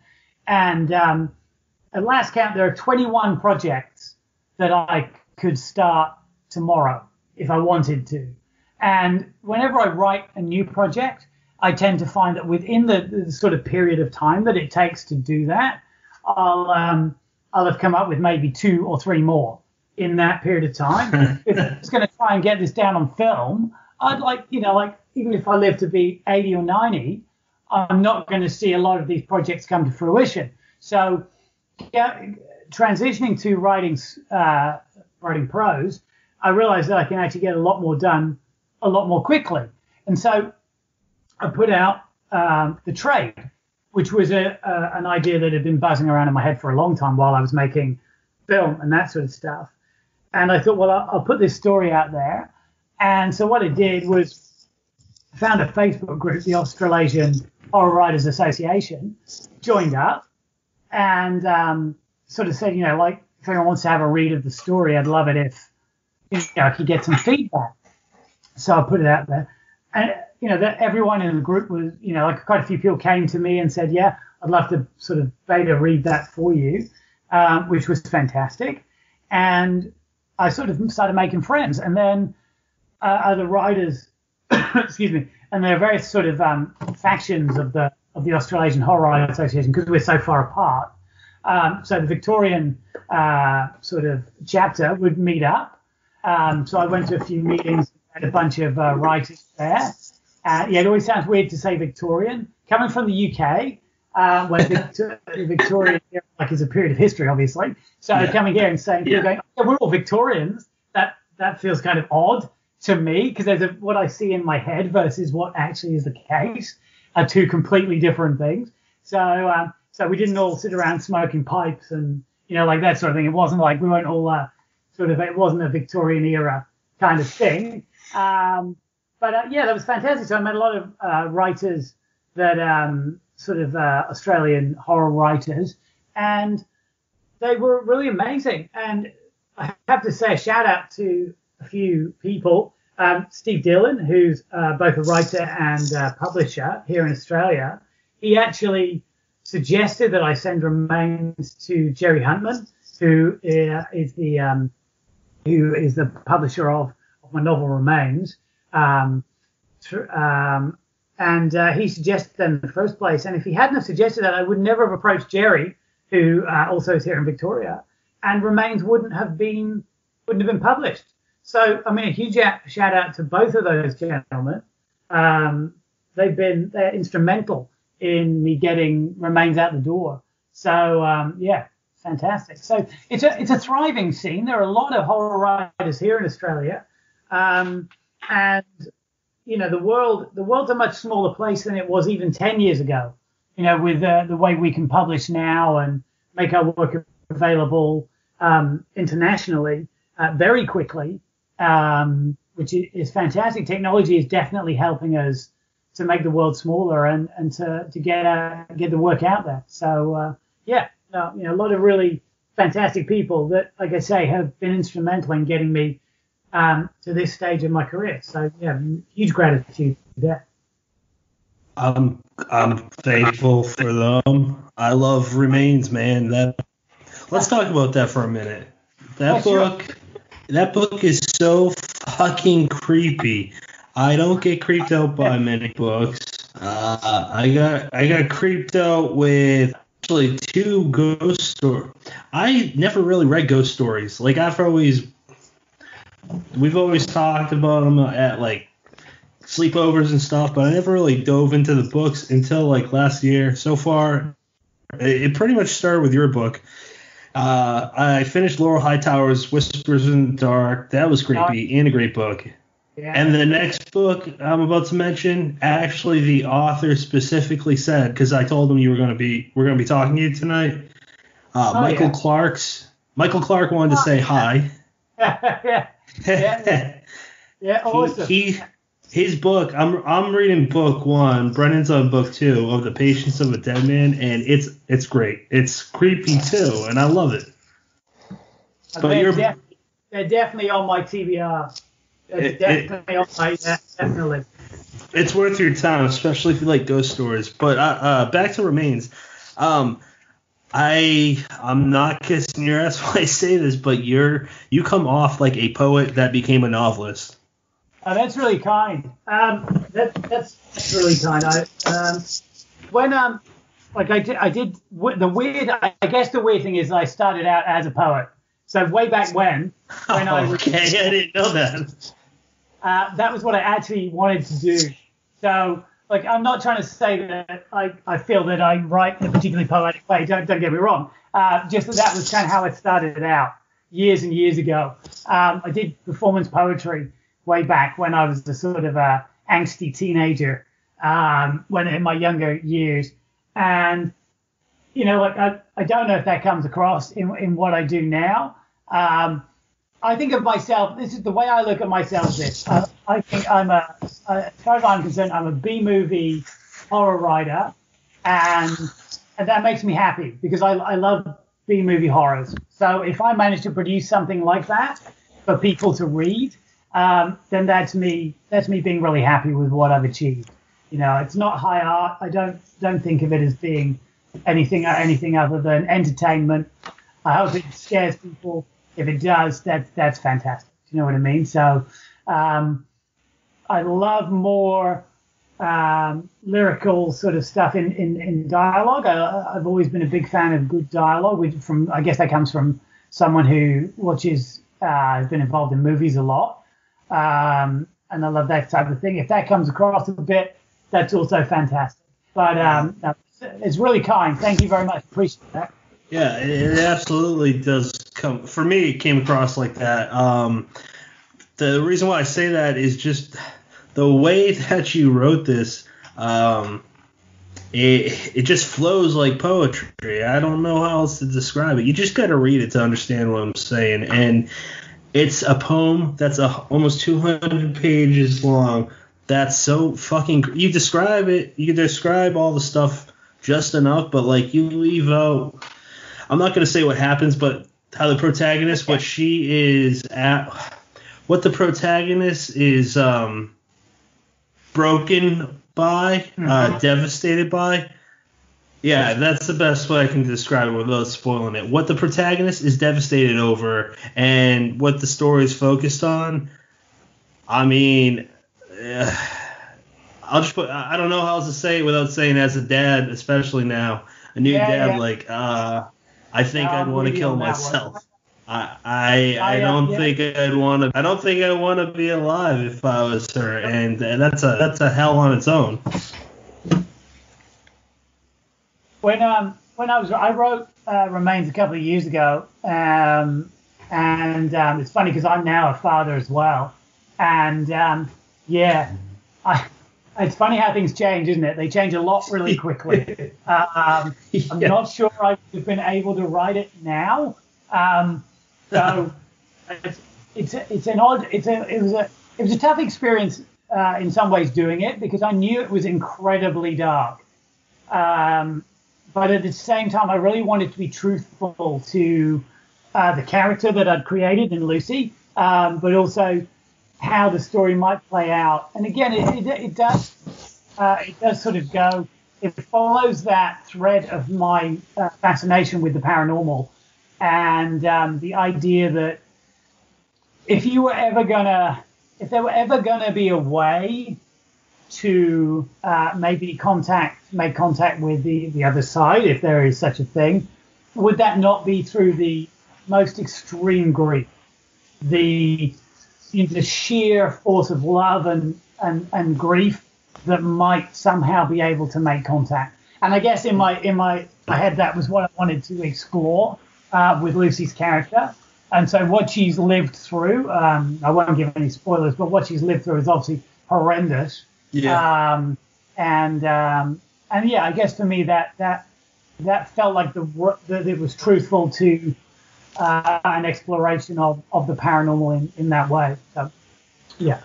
Speaker 3: And at last count, there are 21 projects that I could start tomorrow if I wanted to. And whenever I write a new project, I tend to find that within the sort of period of time that it takes to do that, I'll have come up with maybe 2 or 3 more in that period of time. If I was going to try and get this down on film, I'd even if I live to be 80 or 90, I'm not going to see a lot of these projects come to fruition. So transitioning to writing prose, I realized that I can actually get a lot more done a lot more quickly. And so I put out The Trade, which was an idea that had been buzzing around in my head for a long time while I was making film and that sort of stuff. And I thought, well, I'll put this story out there. And so what I did was found a Facebook group, the Australasian Horror Writers Association, joined up and sort of said, if anyone wants to have a read of the story, I'd love it if I could get some feedback. So I put it out there. And, that everyone in the group was, quite a few people came to me and said, yeah, I'd love to sort of beta read that for you, which was fantastic. And I sort of started making friends. And then the writers, excuse me, and there are various sort of factions of the Australasian Horror Writers Association because we're so far apart. So the Victorian sort of chapter would meet up. So I went to a few meetings, had a bunch of writers there. It always sounds weird to say Victorian. Coming from the UK, where the Victorian era is a period of history, obviously. So coming here and saying, going, we're all Victorians, that feels kind of odd to me because there's what I see in my head versus what actually is the case are two completely different things. So we didn't all sit around smoking pipes and, that sort of thing. It wasn't like we weren't all it wasn't a Victorian era kind of thing. But that was fantastic. So I met a lot of writers that Australian horror writers, and they were really amazing. And I have to say a shout out to a few people. Steve Dillon, who's both a writer and publisher here in Australia, he actually suggested that I send Remains to Jerry Huntman, who is the publisher of my novel Remains. And he suggested that in the first place. And if he hadn't have suggested that, I would never have approached Jerry, who also is here in Victoria, and Remains wouldn't have been published. So, I mean, a huge shout out to both of those gentlemen. They're instrumental in me getting Remains out the door. So, fantastic. So it's a thriving scene. There are a lot of horror writers here in Australia. And the world's a much smaller place than it was even 10 years ago, with the way we can publish now and make our work available internationally. very quickly, which is fantastic. Technology is definitely helping us to make the world smaller and to get the work out there. So a lot of really fantastic people that, like I say, have been instrumental in getting me to this stage of my career. So yeah, huge gratitude there.
Speaker 1: I'm thankful for them. I love Remains, man. Let's talk about that for a minute. That book is so fucking creepy. I don't get creeped out by many books. I got creeped out with actually 2 ghost stories. I never really read ghost stories. Like we've always talked about them at like sleepovers and stuff, but I never really dove into the books until like last year. So far, it pretty much started with your book. I finished Laurel Hightower's Whispers in the Dark. That was creepy and a great book. Yeah. And the next book I'm about to mention, actually the author specifically said, because I told him we're going to be talking to you tonight. Michael Clark wanted to say hi.
Speaker 3: Yeah, awesome.
Speaker 1: His book, I'm reading book 1. Brennan's on book 2 of The Patience of a Dead Man, and it's great. It's creepy too, and I love it.
Speaker 3: But they're definitely on my TBR. Definitely.
Speaker 1: It's worth your time, especially if you like ghost stories. But back to Remains. I'm not kissing your ass when I say this, but you come off like a poet that became a novelist.
Speaker 3: Oh, that's really kind. That's really kind. I guess the weird thing is I started out as a poet. So way back when I
Speaker 1: didn't know that.
Speaker 3: That was what I actually wanted to do. So, like, I'm not trying to say that I feel that I write in a particularly poetic way. Don't get me wrong. Just that was kind of how it started out years and years ago. I did performance poetry way back when I was the sort of angsty teenager, when in my younger years. And, I don't know if that comes across in what I do now. I think of myself, this is the way I look at myself. I think as far as I'm concerned, I'm a B-movie horror writer, and that makes me happy because I love B-movie horrors. So if I manage to produce something like that for people to read, then that's me being really happy with what I've achieved. It's not high art. I don't think of it as being anything other than entertainment. I hope it scares people. If it does, that's fantastic. You know what I mean? So I love more lyrical sort of stuff in dialogue. I've always been a big fan of good dialogue, I guess that comes from someone who has been involved in movies a lot. And I love that type of thing. If that comes across a bit, that's also fantastic. But it's really kind. Thank you very much. Appreciate that.
Speaker 1: Yeah, it absolutely does come. For me, it came across like that. The reason why I say that is just the way that you wrote this. It just flows like poetry. I don't know how else to describe it. You just got to read it to understand what I'm saying. And it's a poem that's almost 200 pages long. That's so fucking. You describe it. You can describe all the stuff just enough, but like you leave out. I'm not going to say what happens, but how the protagonist, what the protagonist is broken by, devastated by. Yeah, that's the best way I can describe it without spoiling it. What the protagonist is devastated over and what the story is focused on. I mean, I don't know how else to say it without saying as a dad, especially now, a new dad, I think I'd want to kill myself. I don't think I'd want to. I don't think I want to be alive if I was her, and that's a hell on its own.
Speaker 3: I wrote Remains a couple of years ago, and it's funny because I'm now a father as well, and it's funny how things change, isn't it? They change a lot really quickly. I'm not sure I would have been able to write it now. So it was a tough experience in some ways doing it, because I knew it was incredibly dark. But at the same time, I really wanted to be truthful to the character that I'd created in Lucy, but also how the story might play out. And again, it does sort of go. It follows that thread of my fascination with the paranormal, and the idea that if there were ever gonna be a way to maybe make contact with the other side, if there is such a thing, would that not be through the most extreme grief, the sheer force of love and grief that might somehow be able to make contact? And I guess in my head, that was what I wanted to explore with Lucy's character. And so what she's lived through, I won't give any spoilers, but what she's lived through is obviously horrendous.
Speaker 1: Yeah.
Speaker 3: And yeah, I guess for me that felt like that it was truthful to an exploration of the paranormal in that way. So, yeah.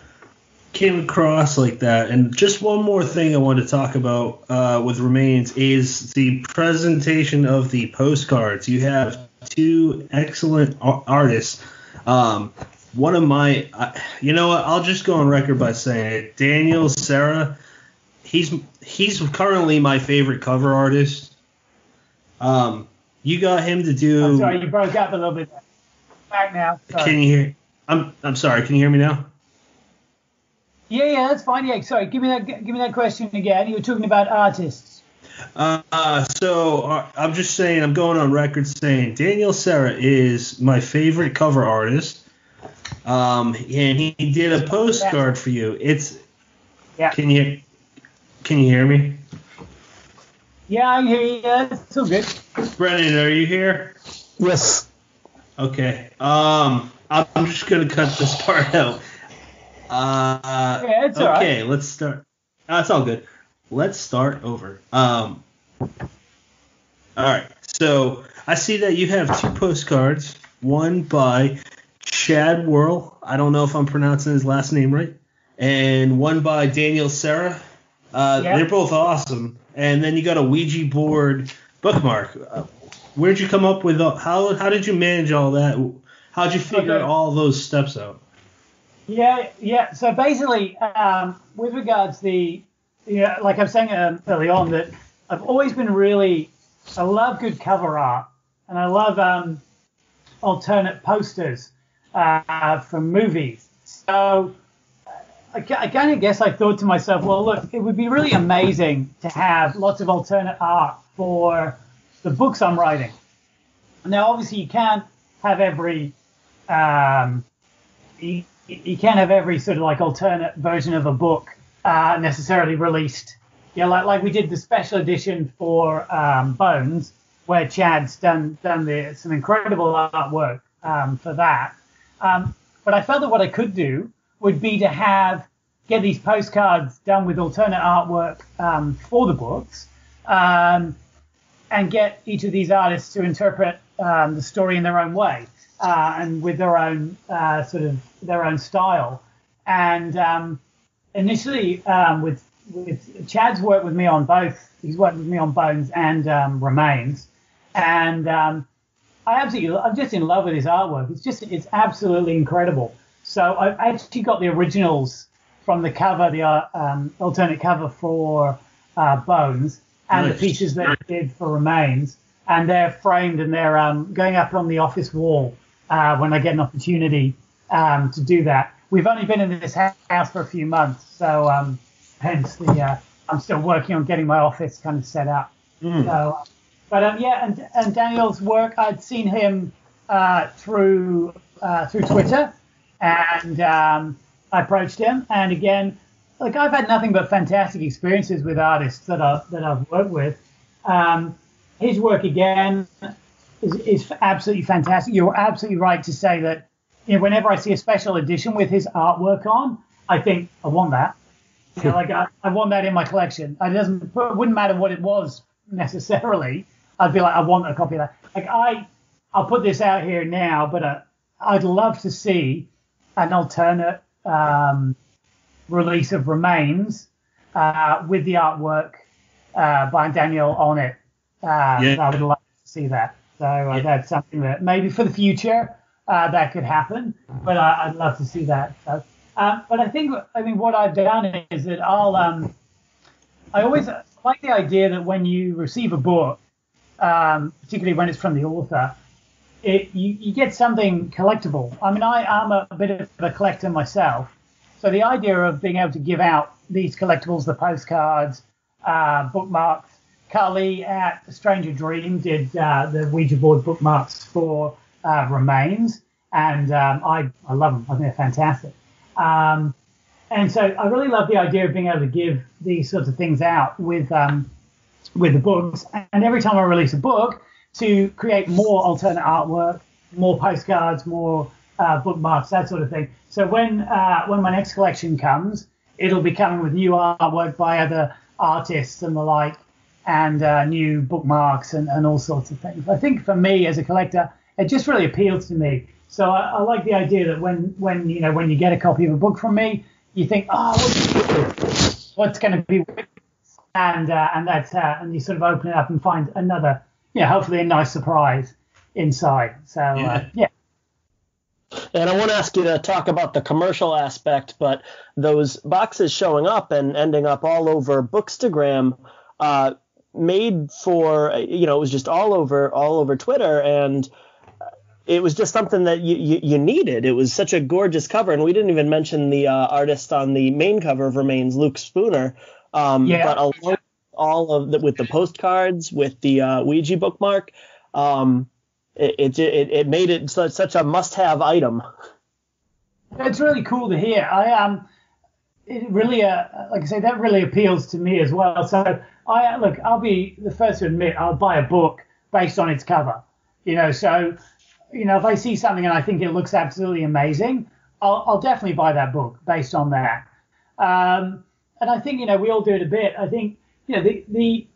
Speaker 1: Came across like that. And just one more thing I want to talk about with Remains is the presentation of the postcards. You have two excellent artists. One of my, you know what? I'll just go on record by saying it. Daniel Serra, he's currently my favorite cover artist. You got him to do.
Speaker 3: I'm sorry, you broke up a little bit. Back now. Sorry.
Speaker 1: Can you hear? I'm sorry. Can you hear me now?
Speaker 3: Yeah, that's fine. Yeah, sorry. Give me that question again. You were talking about artists.
Speaker 1: So I'm just saying, I'm going on record saying Daniel Serra is my favorite cover artist. And he did a postcard for you.
Speaker 3: Yeah.
Speaker 1: Can you hear me?
Speaker 3: Yeah, I hear you. It's all good.
Speaker 1: Brennan, are you here?
Speaker 2: Yes.
Speaker 1: Okay. I'm just gonna cut this part out.
Speaker 3: Yeah, it's all right.
Speaker 1: Okay, let's start. It's all good. Let's start over. All right. So I see that you have two postcards. One by Chad Whirl. I don't know if I'm pronouncing his last name right. And one by Daniel Serra. They're both awesome. And then you got a Ouija board bookmark. Where'd you come up with how did you manage all that? How'd you figure all those steps out?
Speaker 3: Yeah. So basically, with regards to like I was saying early on, that I've always been I love good cover art, and I love alternate posters from movies. So I kind of guess I thought to myself, well, look, it would be really amazing to have lots of alternate art for the books I'm writing. Now, obviously, you can't have every you can't have every sort of like alternate version of a book necessarily released. Yeah, like we did the special edition for Bones, where Chad's done some incredible artwork for that. But I felt that what I could do would be to get these postcards done with alternate artwork for the books, and get each of these artists to interpret the story in their own way, and with their own sort of their own style. And initially, with Chad's worked with me on both. He's worked with me on Bones and Remains, and I'm just in love with his artwork. It's absolutely incredible. So I actually got the originals from the cover, the alternate cover for Bones, and the pieces that he did for Remains, and they're framed and they're going up on the office wall when I get an opportunity to do that. We've only been in this house for a few months, so hence I'm still working on getting my office kind of set up. So, but and Daniel's work, I'd seen him through Twitter, and I approached him, and again, like I've had nothing but fantastic experiences with artists that I've worked with. His work again is absolutely fantastic. You're absolutely right to say that whenever I see a special edition with his artwork on, I think I want that. I want that in my collection. It wouldn't matter what it was necessarily. I'd be like, I want a copy of that. Like I'll put this out here now, but I'd love to see an alternate release of Remains with the artwork by Daniel on it. I would love to see that. So that's something that maybe for the future that could happen, but I'd love to see that. So, but I mean, what I've done is that I always like the idea that when you receive a book, particularly when it's from the author, you get something collectible. I mean, I am a bit of a collector myself, so the idea of being able to give out these collectibles, the postcards, bookmarks. Carly at Stranger Dream did the Ouija board bookmarks for Remains, and I love them. I think they're fantastic. And so I really love the idea of being able to give these sorts of things out with the books. And every time I release a book, to create more alternate artwork, more postcards, more bookmarks, that sort of thing. So when my next collection comes, it'll be coming with new artwork by other artists and the like, and new bookmarks and all sorts of things. I think for me as a collector, it just really appeals to me. So I like the idea that when you get a copy of a book from me, you think, oh, what's going to be with it? And you sort of open it up and find another, hopefully a nice surprise inside. So yeah.
Speaker 2: And I want to ask you to talk about the commercial aspect, but those boxes showing up and ending up all over Bookstagram, made for, it was just all over Twitter, and it was just something that you needed. It was such a gorgeous cover, and we didn't even mention the artist on the main cover of Remains, Luke Spooner. But along all of with the postcards, with the Ouija bookmark, it made it such a must-have item.
Speaker 3: It's really cool to hear. It really, like I say, that really appeals to me as well. So I'll be the first to admit I'll buy a book based on its cover. So if I see something and I think it looks absolutely amazing, I'll definitely buy that book based on that. And I think we all do it a bit. I think the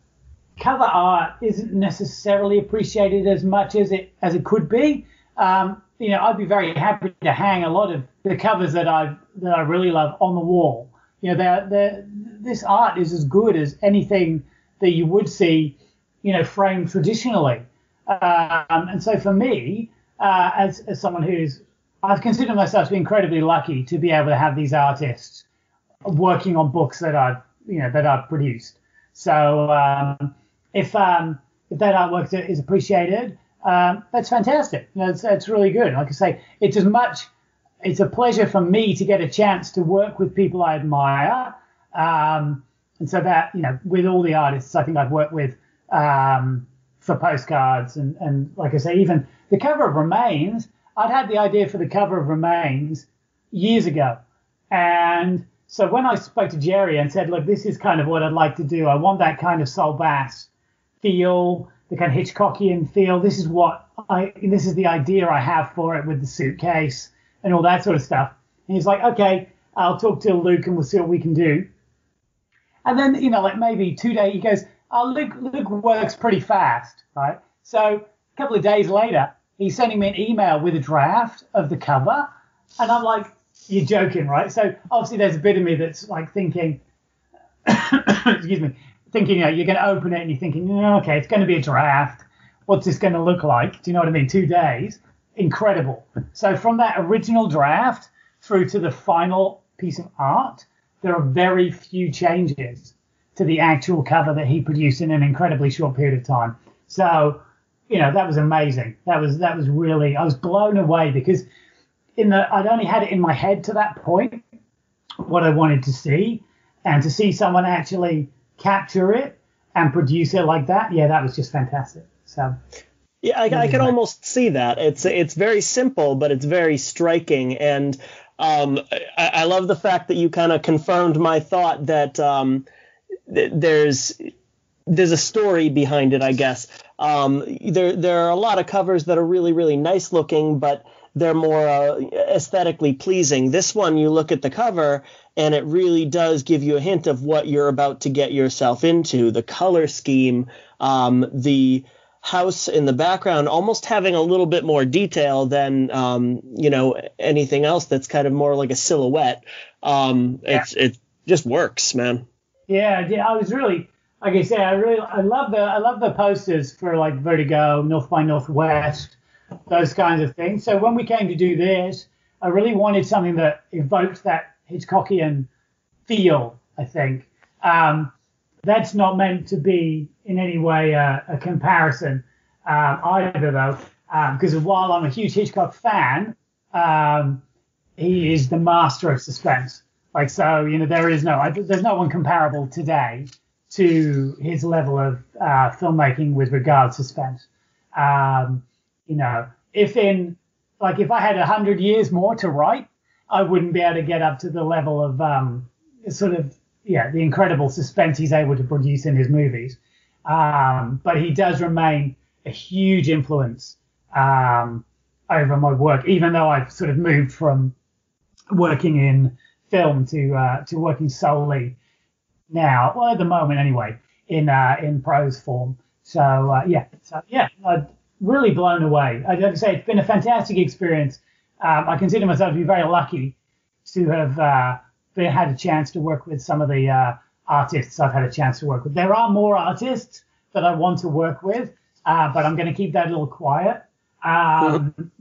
Speaker 3: cover art isn't necessarily appreciated as much as it could be. I'd be very happy to hang a lot of the covers that I really love on the wall. This art is as good as anything that you would see, framed traditionally. And so for me, as someone I've considered myself to be incredibly lucky to be able to have these artists working on books that I've produced. So if that artwork is appreciated, that's fantastic. It's really good. Like I say, it's a pleasure for me to get a chance to work with people I admire. And so that, with all the artists I think I've worked with for postcards and like I say, even the cover of Remains, I'd had the idea for the cover of Remains years ago. And so when I spoke to Jerry and said, look, this is kind of what I'd like to do. I want that kind of Saul Bass feel, the kind of Hitchcockian feel. This is the idea I have for it with the suitcase and all that sort of stuff. And he's like, okay, I'll talk to Luke and we'll see what we can do. And then, like maybe 2 days, he goes, Luke works pretty fast, right? So a couple of days later, he's sending me an email with a draft of the cover. And I'm like, you're joking, right? So obviously there's a bit of me that's like thinking, excuse me, thinking, you're going to open it and you're thinking, okay, it's going to be a draft. What's this going to look like? Do you know what I mean? 2 days. Incredible. So from that original draft through to the final piece of art, there are very few changes to the actual cover that he produced in an incredibly short period of time. So, that was amazing. That was really, I was blown away because I'd only had it in my head to that point, what I wanted to see, and to see someone actually capture it and produce it like that, that was just fantastic. So
Speaker 2: yeah, I can almost see that. It's very simple, but it's very striking, and I love the fact that you kind of confirmed my thought that there's a story behind it, I guess. There are a lot of covers that are really, really nice looking, but they're more aesthetically pleasing. This one, you look at the cover, and it really does give you a hint of what you're about to get yourself into. The color scheme, house in the background almost having a little bit more detail than anything else that's kind of more like a silhouette. It just works, man.
Speaker 3: Yeah, I was really, like I said, I love the posters for like Vertigo, North by Northwest, those kinds of things. So when we came to do this, I really wanted something that evoked that Hitchcockian feel, I think. That's not meant to be in any way a comparison either, though, because while I'm a huge Hitchcock fan, he is the master of suspense. Like, so, there's no one comparable today to his level of filmmaking with regard to suspense. If I had 100 years more to write, I wouldn't be able to get up to the level of the incredible suspense he's able to produce in his movies. But he does remain a huge influence over my work, even though I've sort of moved from working in film to working solely now, well, at the moment anyway, in prose form. I'm really blown away. I'd like to say it's been a fantastic experience. I consider myself to be very lucky to have had a chance to work with some of the artists I've had a chance to work with. There are more artists that I want to work with, but I'm going to keep that a little quiet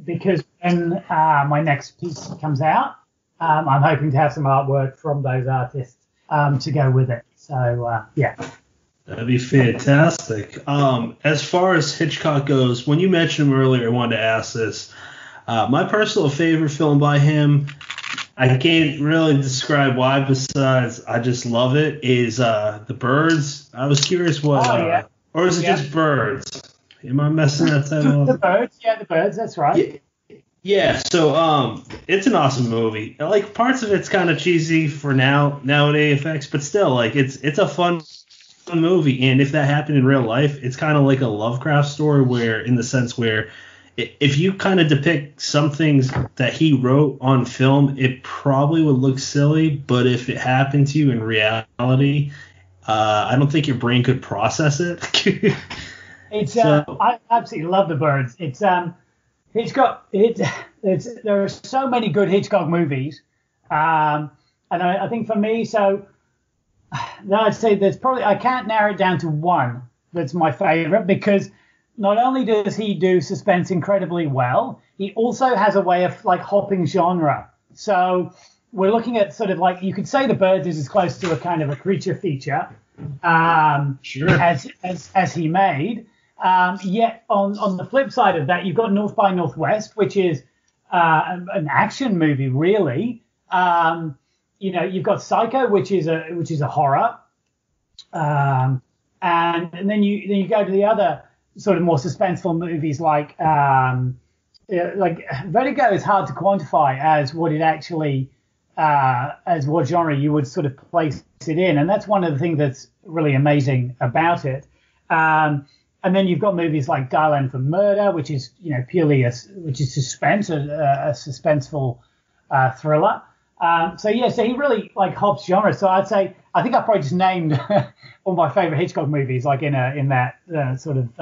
Speaker 3: because when my next piece comes out, I'm hoping to have some artwork from those artists to go with it. So,
Speaker 1: That'd be fantastic. As far as Hitchcock goes, when you mentioned him earlier, I wanted to ask this. My personal favorite film by him, I can't really describe why besides I just love it, is The Birds. I was curious what, or is it just Birds? Am I messing that title up?
Speaker 3: The Birds, that's right.
Speaker 1: Yeah, so it's an awesome movie. Like, parts of it's kind of cheesy for nowadays effects, but still, like, it's a fun movie. And if that happened in real life, it's kind of like a Lovecraft story, where in the sense where if you kind of depict some things that he wrote on film, it probably would look silly, but if it happened to you in reality, I don't think your brain could process it.
Speaker 3: I absolutely love The Birds. There are so many good Hitchcock movies, and I think for me, I'd say I can't narrow it down to one that's my favorite, because not only does he do suspense incredibly well, he also has a way of like hopping genre. So we're looking at sort of like, you could say The Birds is as close to a kind of a creature feature as he made. Yet on the flip side of that, you've got North by Northwest, which is an action movie, really. You've got Psycho, which is a horror, and then you go to the other sort of more suspenseful movies like Vertigo is hard to quantify as what it actually as what genre you would sort of place it in, and that's one of the things that's really amazing about it. And then you've got movies like Dial M for Murder, which is purely suspense, a suspenseful thriller. So he really like hops genre. So I think I probably just named all my favorite Hitchcock movies like in that sort of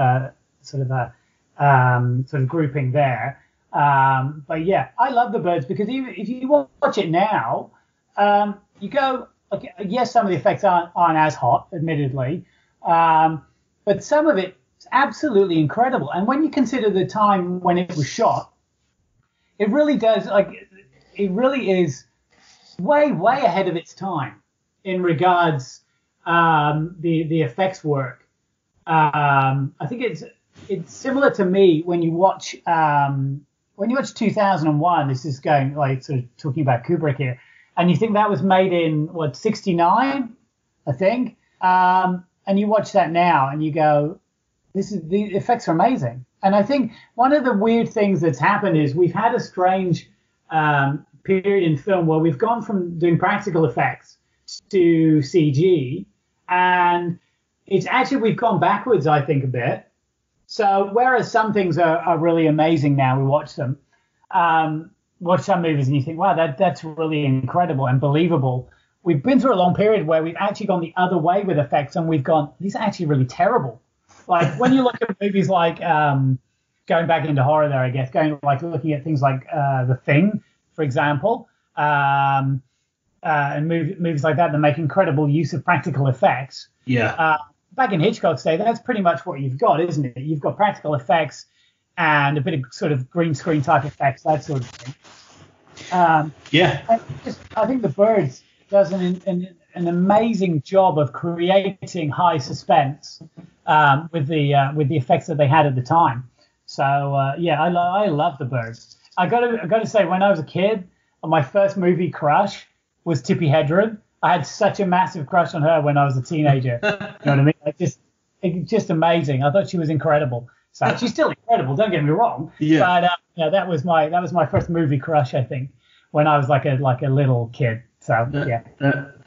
Speaker 3: grouping there. But yeah, I love The Birds because even if you watch it now, you go, okay, yes, some of the effects aren't as hot, admittedly, but some of it is absolutely incredible. And when you consider the time when it was shot, it really is way ahead of its time in regards the effects work. I think it's similar to me when you watch 2001. This is going like sort of talking about Kubrick here, and you think that was made in 69, I think, and you watch that now and you go, the effects are amazing. And I think one of the weird things that's happened is we've had a strange period in film where we've gone from doing practical effects to CG, and it's actually we've gone backwards, I think, a bit. So whereas some things are really amazing now, we watch them, watch some movies and you think, wow, that's really incredible and believable. We've been through a long period where we've actually gone the other way with effects, and we've gone, these are actually really terrible. Like when you look at movies like going back into horror there, I guess, looking at things like The Thing, for example, and movies like that make incredible use of practical effects.
Speaker 1: Yeah.
Speaker 3: Back in Hitchcock's day, that's pretty much what you've got, isn't it? You've got practical effects and a bit of sort of green screen type effects, that sort of thing.
Speaker 1: Yeah.
Speaker 3: I think The Birds does an amazing job of creating high suspense with the effects that they had at the time. So I love The Birds. I got to say, when I was a kid, my first movie crush was Tippi Hedren. I had such a massive crush on her when I was a teenager. You know what I mean? Just amazing. I thought she was incredible. So she's still incredible. Don't get me wrong.
Speaker 1: Yeah.
Speaker 3: But that was my first movie crush, I think, when I was like a little kid. So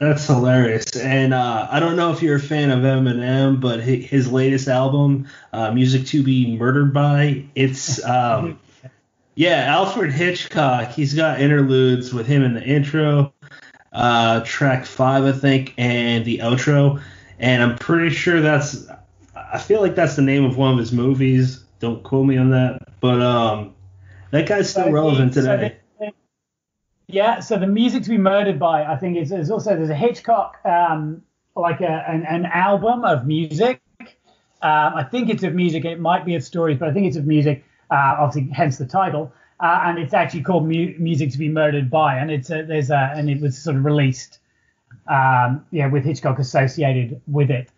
Speaker 1: that's hilarious. And I don't know if you're a fan of Eminem, but his latest album, Music to Be Murdered By, it's Alfred Hitchcock. He's got interludes with him in the intro, track 5, I think, and the outro. And I'm pretty sure I feel like that's the name of one of his movies. Don't quote me on that. But that guy's still relevant today.
Speaker 3: So the Music to Be Murdered By, I think there's a Hitchcock like an album of music. I think it's of music. It might be of stories, but I think it's of music. Obviously, hence the title. And it's actually called Music to Be Murdered By, and and it was sort of released, with Hitchcock associated with it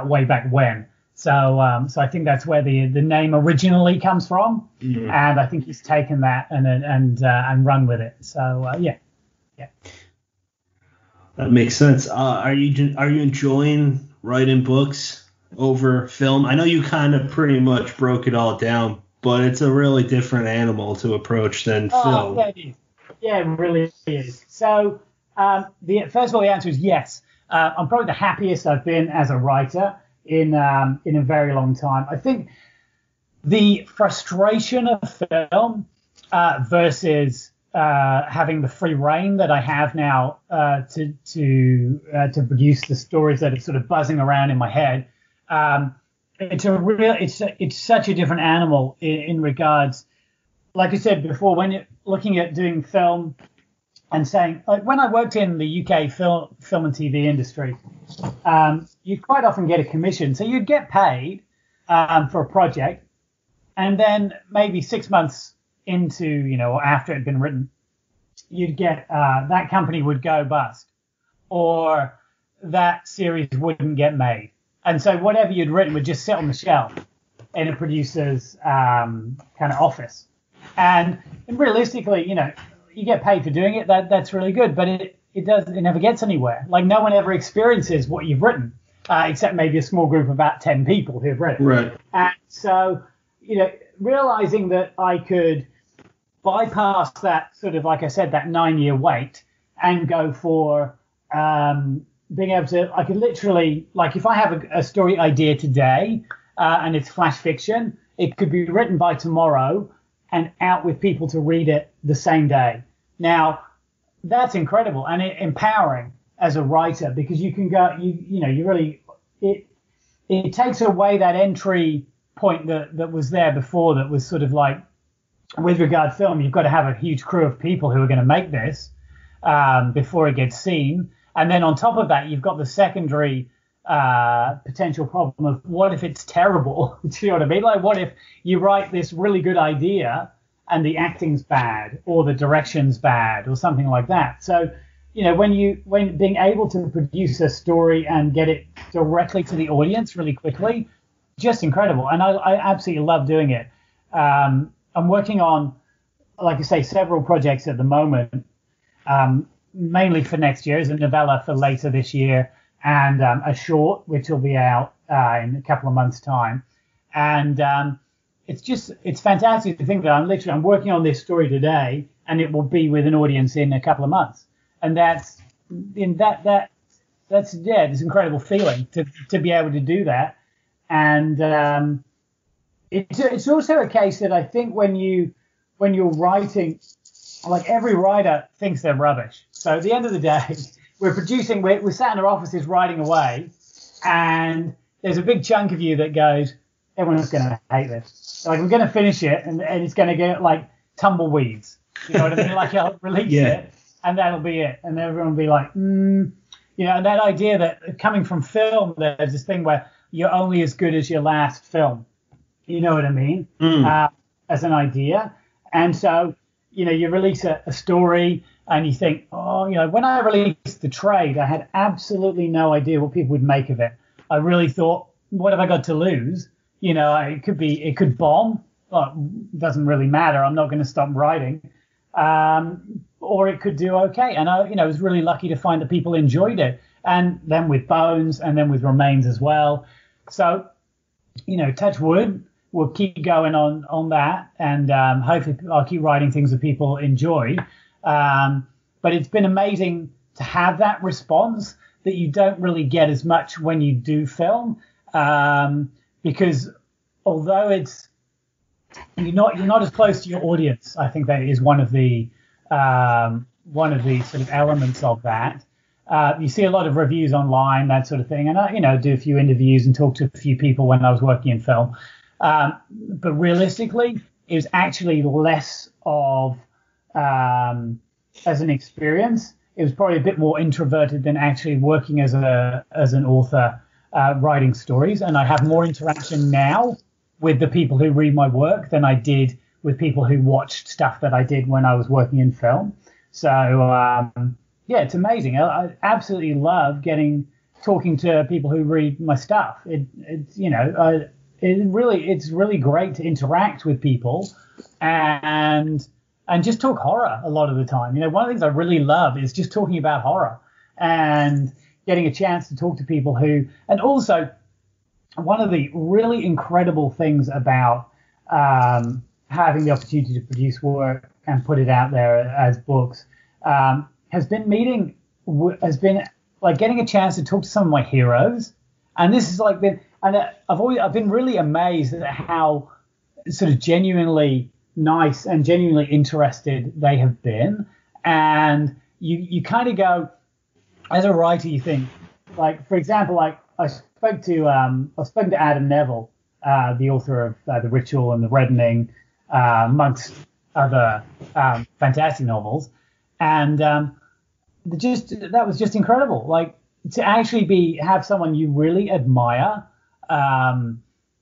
Speaker 3: way back when. So I think that's where the name originally comes from, and I think he's taken that and run with it. So yeah.
Speaker 1: That makes sense. Are you enjoying writing books over film? I know you kind of pretty much broke it all down, but it's a really different animal to approach than film.
Speaker 3: Yeah, it is. Yeah, it really is. So first of all, the answer is yes. I'm probably the happiest I've been as a writer in a very long time. I think the frustration of film versus having the free reign that I have now to produce the stories that are sort of buzzing around in my head. It's such a different animal in regards, like I said before, when you're looking at doing film and saying, like when I worked in the UK film and TV industry, you'd quite often get a commission. So you'd get paid for a project, and then maybe 6 months into, or after it had been written, you'd get that company would go bust, or that series wouldn't get made. And so whatever you'd written would just sit on the shelf in a producer's kind of office. And realistically, you get paid for doing it. That's really good, but it never gets anywhere. Like no one ever experiences what you've written, except maybe a small group of about 10 people who've read it.
Speaker 1: Right.
Speaker 3: And so, realizing that I could bypass that sort of, like I said, that 9-year wait and go for being able to, I could literally, like if I have a story idea today and it's flash fiction, it could be written by tomorrow and out with people to read it the same day. Now, that's incredible and empowering as a writer, because you can go, you really, it takes away that entry point that was there before, that was sort of like, with regard to film, you've got to have a huge crew of people who are going to make this before it gets seen. And then on top of that, you've got the secondary potential problem of what if it's terrible? Do you know what I mean? Like, what if you write this really good idea and the acting's bad, or the direction's bad, or something like that? So, when being able to produce a story and get it directly to the audience really quickly, just incredible. And I absolutely love doing it. I'm working on, like I say, several projects at the moment. Mainly for next year, is a novella for later this year, and a short which will be out in a couple of months' time. And it's fantastic to think that I'm working on this story today, and it will be with an audience in a couple of months. And that's this incredible feeling to be able to do that. And it's also a case that I think when you're writing, like every writer thinks they're rubbish. So at the end of the day, we're sat in our offices writing away, and there's a big chunk of you that goes, everyone's going to hate this. Like, we're going to finish it, and it's going to get like tumbleweeds. You know what I mean? Like, I'll release it, and that'll be it. And everyone will be like, you know, and that idea that coming from film, there's this thing where you're only as good as your last film. You know what I mean? As an idea. And so, you know, you release a story and you think, oh, you know, when I released The Trade, I had absolutely no idea what people would make of it. I really thought, what have I got to lose? You know, it could bomb. Well, it doesn't really matter. I'm not going to stop writing. Or it could do okay. And I, you know, was really lucky to find that people enjoyed it. And then with Bones and then with Remains as well. So, you know, touch wood, we'll keep going on that. And hopefully I'll keep writing things that people enjoy. But it's been amazing to have that response that you don't really get as much when you do film. Because although you're not as close to your audience, I think that is one of the sort of elements of that. You see a lot of reviews online, that sort of thing, and I, you know, do a few interviews and talk to a few people when I was working in film. But realistically, it was actually less of as an experience. It was probably a bit more introverted than actually working as an author writing stories, and I have more interaction now with the people who read my work than I did with people who watched stuff that I did when I was working in film. So yeah, it's amazing. I absolutely love talking to people who read my stuff. It's you know, it's really great to interact with people and just talk horror a lot of the time. You know, one of the things I really love is just talking about horror and getting a chance to talk to people who, and also one of the really incredible things about having the opportunity to produce work and put it out there as books has been like getting a chance to talk to some of my heroes. And this has like I've been really amazed at how sort of genuinely nice and genuinely interested they have been. And you kind of go, as a writer, you think, like, for example, like I've spoken to Adam Neville, the author of The Ritual and The Reddening, amongst other fantastic novels, and that was just incredible. Like, to actually have someone you really admire,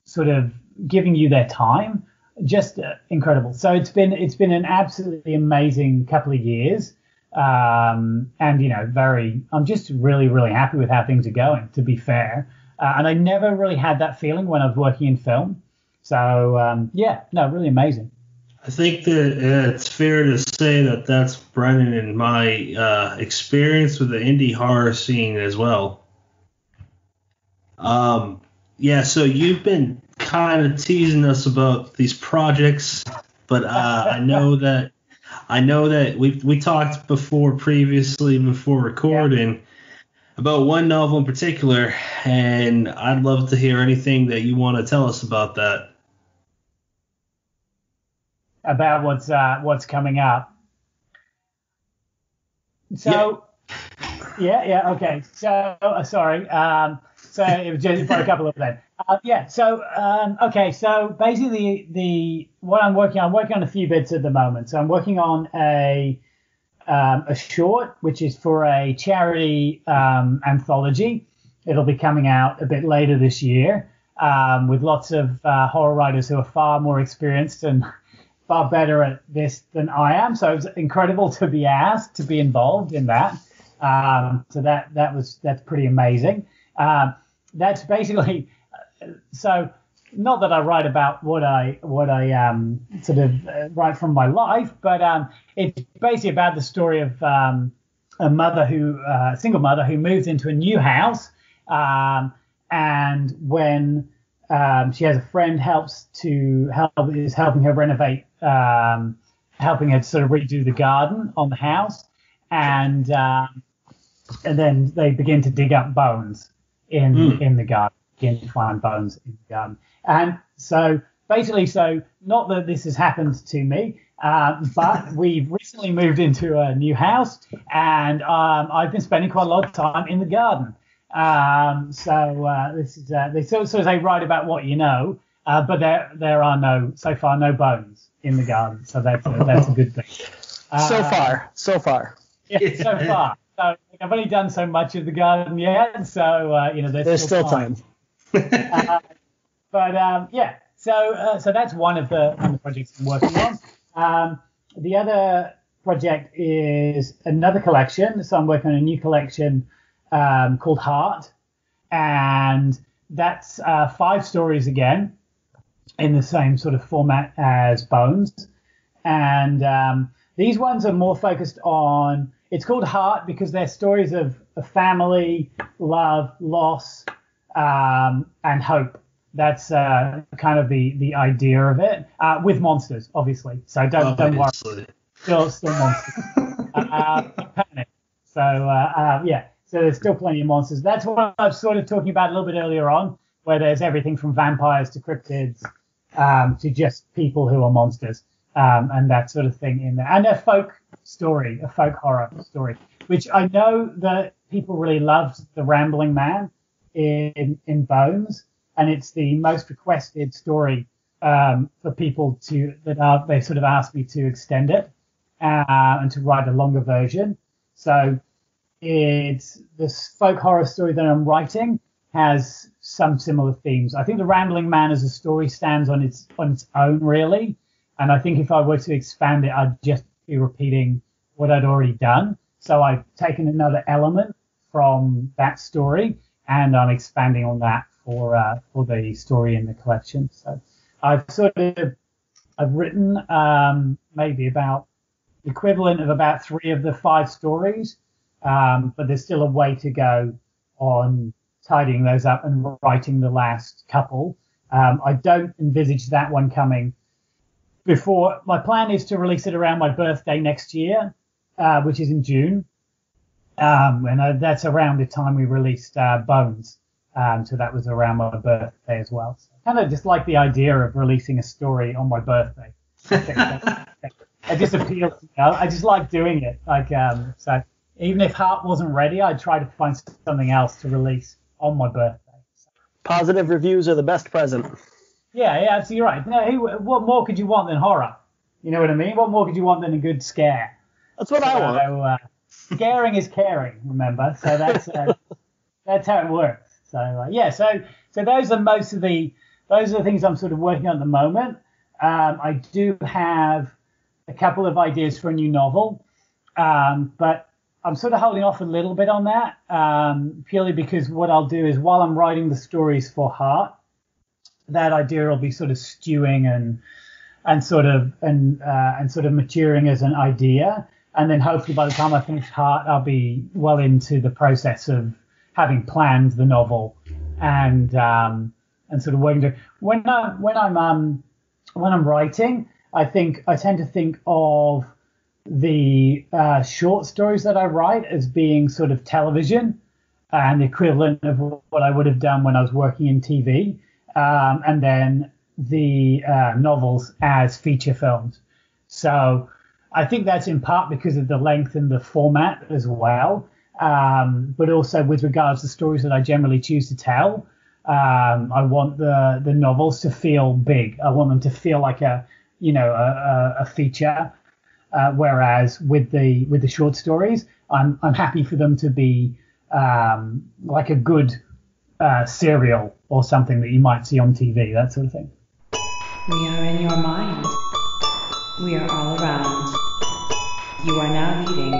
Speaker 3: sort of giving you their time, just incredible. So it's been an absolutely amazing couple of years. And you know, I'm just really, really happy with how things are going, to be fair. And I never really had that feeling when I was working in film. So yeah, no, really amazing.
Speaker 1: I think that it's fair to say that that's Brennan and my experience with the indie horror scene as well. Yeah, so you've been kind of teasing us about these projects, but I know that we talked previously before recording about one novel in particular, and I'd love to hear anything that you want to tell us about that.
Speaker 3: About what's coming up. So yeah, okay. So sorry. So it was just for a couple of them. Yeah. So okay. So basically, what I'm working on a few bits at the moment. So I'm working on a short, which is for a charity anthology. It'll be coming out a bit later this year, with lots of horror writers who are far more experienced and far better at this than I am. So it's incredible to be asked to be involved in that. So that's pretty amazing. That's basically, so not that I write about what I sort of write from my life, but it's basically about the story of a single mother who moves into a new house, and when she has a friend is helping her renovate, helping her sort of redo the garden on the house, and then they begin to dig up bones in the garden, begin to find bones in the garden. And so basically, not that this has happened to me, but we've recently moved into a new house, and I've been spending quite a lot of time in the garden. This is they sort of say write about what you know, but there are so far no bones in the garden, so that's a good thing.
Speaker 2: So far.
Speaker 3: Yeah, so far. So I've only done so much of the garden yet, so there's still time. So that's one of the projects I'm working on. The other project is another collection. So I'm working on a new collection called Heart, and that's 5 stories again in the same sort of format as Bones. And these ones are more focused on, it's called Heart because they're stories of family, love, loss, and hope. That's kind of the idea of it, with monsters, obviously. So don't worry. Still monsters. Panic. So there's still plenty of monsters. That's what I was sort of talking about a little bit earlier on, where there's everything from vampires to cryptids to just people who are monsters, and that sort of thing in there. And a folk horror story, which I know that people really loved The Rambling Man in Bones, and it's the most requested story for people they sort of asked me to extend it and to write a longer version. So it's this folk horror story that I'm writing has some similar themes. I think The Rambling Man as a story stands on its own, really. And I think if I were to expand it, I'd just be repeating what I'd already done. So I've taken another element from that story, and I'm expanding on that for the story in the collection. So I've written maybe about the equivalent of about 3 of the 5 stories, but there's still a way to go on tidying those up and writing the last couple. I don't envisage that one coming before. My plan is to release it around my birthday next year, which is in June, and that's around the time we released Bones. So that was around my birthday as well. So I kind of just like the idea of releasing a story on my birthday. It just appeals to me. I just like doing it. So even if Heart wasn't ready, I'd try to find something else to release on my birthday.
Speaker 2: Positive reviews are the best present.
Speaker 3: Yeah, so you're right. No, what more could you want than horror? You know what I mean? What more could you want than a good scare?
Speaker 2: That's what I want.
Speaker 3: Scaring is caring, remember? So that's how it works. So those are the things I'm sort of working on at the moment. I do have a couple of ideas for a new novel, but I'm sort of holding off a little bit on that, purely because what I'll do is while I'm writing the stories for Heart, that idea will be sort of stewing and sort of maturing as an idea, and then hopefully by the time I finish Heart, I'll be well into the process of having planned the novel and sort of working to when I'm writing, I tend to think of the short stories that I write as being sort of television and the equivalent of what I would have done when I was working in TV, and then the novels as feature films. So I think that's in part because of the length and the format as well, but also with regards to stories that I generally choose to tell. I want the novels to feel big. I want them to feel like a feature. Whereas with the short stories, I'm happy for them to be like a good serial or something that you might see on TV, that sort of thing.
Speaker 4: We are in your mind. We are all around. You are now leaving